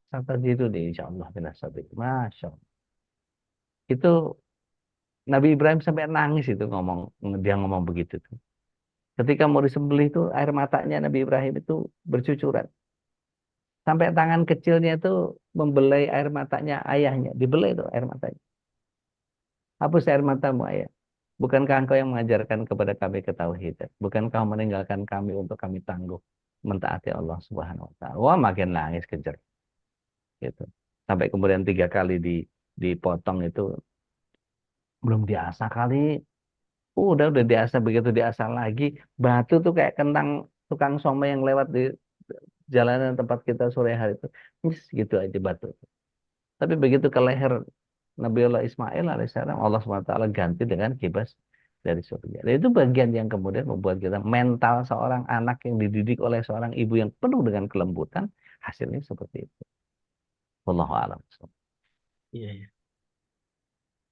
Sabar itu di insya Allah minas sabirin. Masya Allah. Itu Nabi Ibrahim sampai nangis itu dia ngomong begitu tuh. Ketika mau disembelih itu air matanya Nabi Ibrahim itu bercucuran. Sampai tangan kecilnya itu membelai air matanya ayahnya. Dibelai itu air matanya. Hapus air matamu ayah. Bukankah engkau yang mengajarkan kepada kami ketauhidan? Bukankah kau meninggalkan kami untuk kami tangguh mentaati Allah Subhanahu wa taala? Wah, makin nangis kejer. Gitu. Sampai kemudian 3 kali dipotong itu belum diasah kali. Udah diasah, begitu diasah lagi, batu tuh kayak kentang tukang somai yang lewat di jalanan tempat kita sore hari itu. Gitu aja batu. Tapi begitu ke leher Nabiullah Ismail alaihissalam, Allah SWT ganti dengan kibas dari surga. Dan itu bagian yang kemudian membuat kita mental seorang anak yang dididik oleh seorang ibu yang penuh dengan kelembutan, hasilnya seperti itu. Wallahu a'lam. Iya, iya.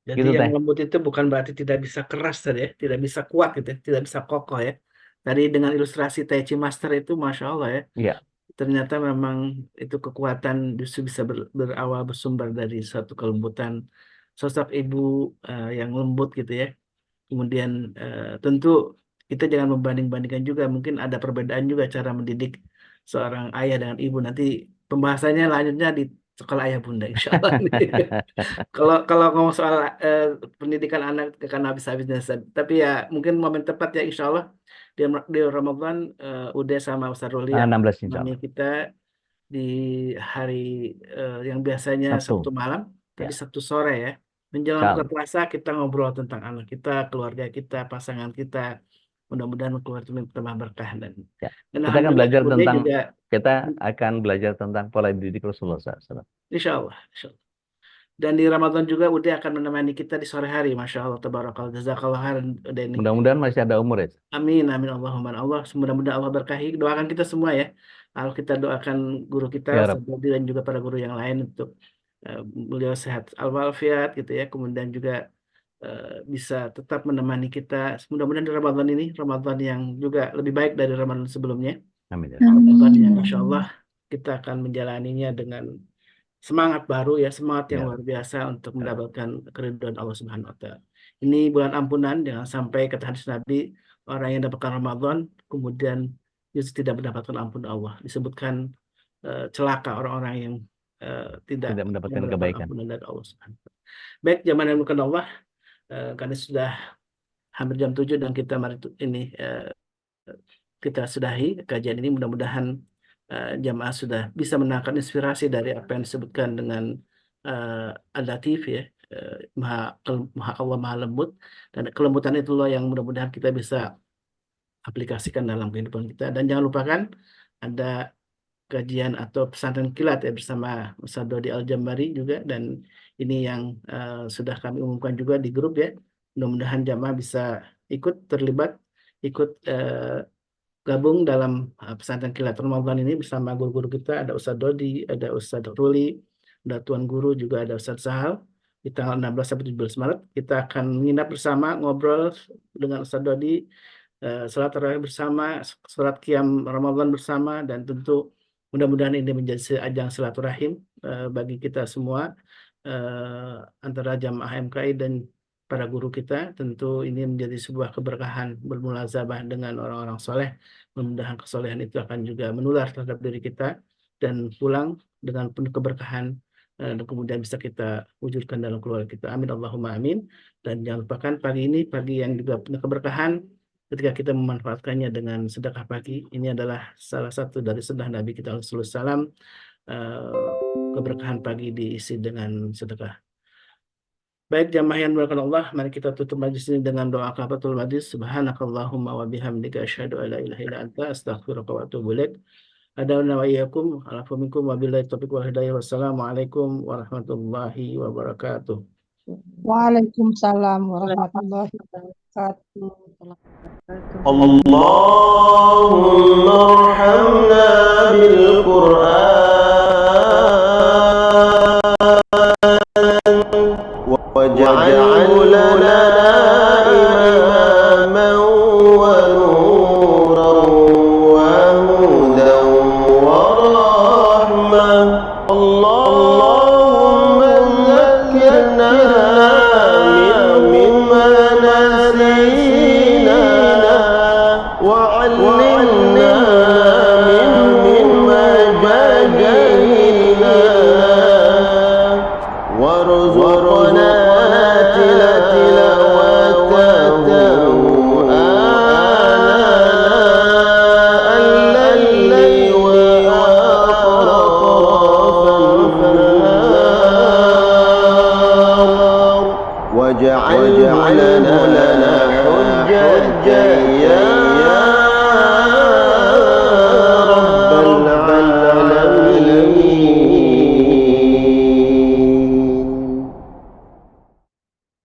Jadi Gitu yang teh. lembut itu bukan berarti tidak bisa keras tadi ya, tidak bisa kuat gitu ya, tidak bisa kokoh ya. Tadi dengan ilustrasi Tai Chi Master itu, Masya Allah ya, Iya, ternyata memang itu kekuatan justru bisa berawal bersumber dari suatu kelembutan sosok ibu yang lembut gitu ya. Kemudian tentu kita jangan membanding-bandingkan juga, mungkin ada perbedaan juga cara mendidik seorang ayah dengan ibu. Nanti pembahasannya lanjutnya di sekolah ayah bunda, insya Allah. Kalau kalau ngomong soal pendidikan anak kan habis-habisnya. Tapi ya mungkin momen tepat ya insya Allah di Ramadan udah sama Ustaz Ruli yang 16 insya menemani Allah. kita di hari yang biasanya Sabtu Sabtu. malam, tapi Ya, Sabtu sore ya. Menjelang insya buka Allah. puasa kita ngobrol tentang anak kita, keluarga kita, pasangan kita. Mudah-mudahan keluarga itu tambah berkah Ya. dan Kita akan alhamdulillah belajar udah tentang juga kita akan belajar tentang pola didik Rasulullah SAW. insya Allah. Insya Allah. Dan di Ramadan juga udah akan menemani kita di sore hari. Masya Allah, tabarakallah, jazakallah khairan udah ini. Mudah-mudahan masih ada umur ya. Amin, amin, Allahumma. Allah, mudah-mudahan Allah berkahi. Doakan kita semua ya. Kalau kita doakan guru kita, Ya Ustaz Rab. Budi dan juga para guru yang lain untuk eh, beliau sehat walafiat gitu ya. Kemudian juga bisa tetap menemani kita. Mudah-mudahan di Ramadan ini, Ramadan yang juga lebih baik dari Ramadan sebelumnya. Amin ya. Ramadan yang Amin. Masya Allah kita akan menjalaninya dengan semangat baru ya, semangat yang Ya luar Rab. biasa untuk Ya Rab. mendapatkan keridhaan Allah Subhanahu wa taala. Ini bulan ampunan, jangan sampai kata hadis Nabi, orang yang dapatkan Ramadan kemudian justru tidak mendapatkan ampun Allah. Disebutkan celaka orang-orang yang tidak Tidak mendapatkan mendapatkan kebaikan. ampunan dari Allah Subhanahu wa taala. Baik, zaman yang bukan Allah, karena sudah hampir jam 7 dan kita mari ini kita sudahi kajian ini. Mudah-mudahan jamaah sudah bisa menangkap inspirasi dari apa yang disebutkan dengan Al-Latif ya, maha Allah maha lembut, dan kelembutan itulah yang mudah-mudahan kita bisa aplikasikan dalam kehidupan kita. Dan jangan lupakan ada kajian atau pesantren kilat ya bersama Ustaz Dodi Al-Jambari juga, dan ini yang sudah kami umumkan juga di grup ya. Mudah-mudahan jamaah bisa ikut terlibat, ikut gabung dalam pesantren kilat Ramadan ini bersama guru-guru kita. Ada Ustaz Dodi, ada Ustaz Ruli, ada Tuan Guru, juga ada Ustaz Sahal. Di tanggal 16 sampai 17 Maret kita akan menginap bersama, ngobrol dengan Ustaz Dodi, salat tarawih bersama, salat qiyam Ramadan bersama, dan tentu mudah-mudahan ini menjadi ajang silaturahim bagi kita semua, antara jamaah MKI dan para guru kita. Tentu ini menjadi sebuah keberkahan bermulazabah dengan orang-orang soleh. Mudah-mudahan kesolehan itu akan juga menular terhadap diri kita dan pulang dengan penuh keberkahan, dan kemudian bisa kita wujudkan dalam keluarga kita. Amin Allahumma amin. Dan jangan lupakan pagi ini pagi yang juga penuh keberkahan ketika kita memanfaatkannya dengan sedekah pagi. Ini adalah salah satu dari sunnah Nabi kita SAW. Keberkahan pagi diisi dengan sedekah. Baik jamaah yang dimuliakan Allah, mari kita tutup majlis ini dengan doa kafaratul majlis. Subhanakallahumma wa bihamdika asyhadu an la ilaha illa anta astaghfiruka wa atubu ilaik. Adana wa iyyakum ala minkum wa billahi taufiq wal hidayah. Wassalamualaikum warahmatullahi wabarakatuh. Waalaikumsalam warahmatullahi wabarakatuh. Allahumma arhamna bil Qur'an waj'alhu lana imaman wa nuran wa hudan wa rahmah. Allahumma dhakkirna mimma nasina wa 'allimna mimma jahilna warzuqna tilawatahu ana al-layli wa atrafan nahar waj'alhu lana hujjatan ya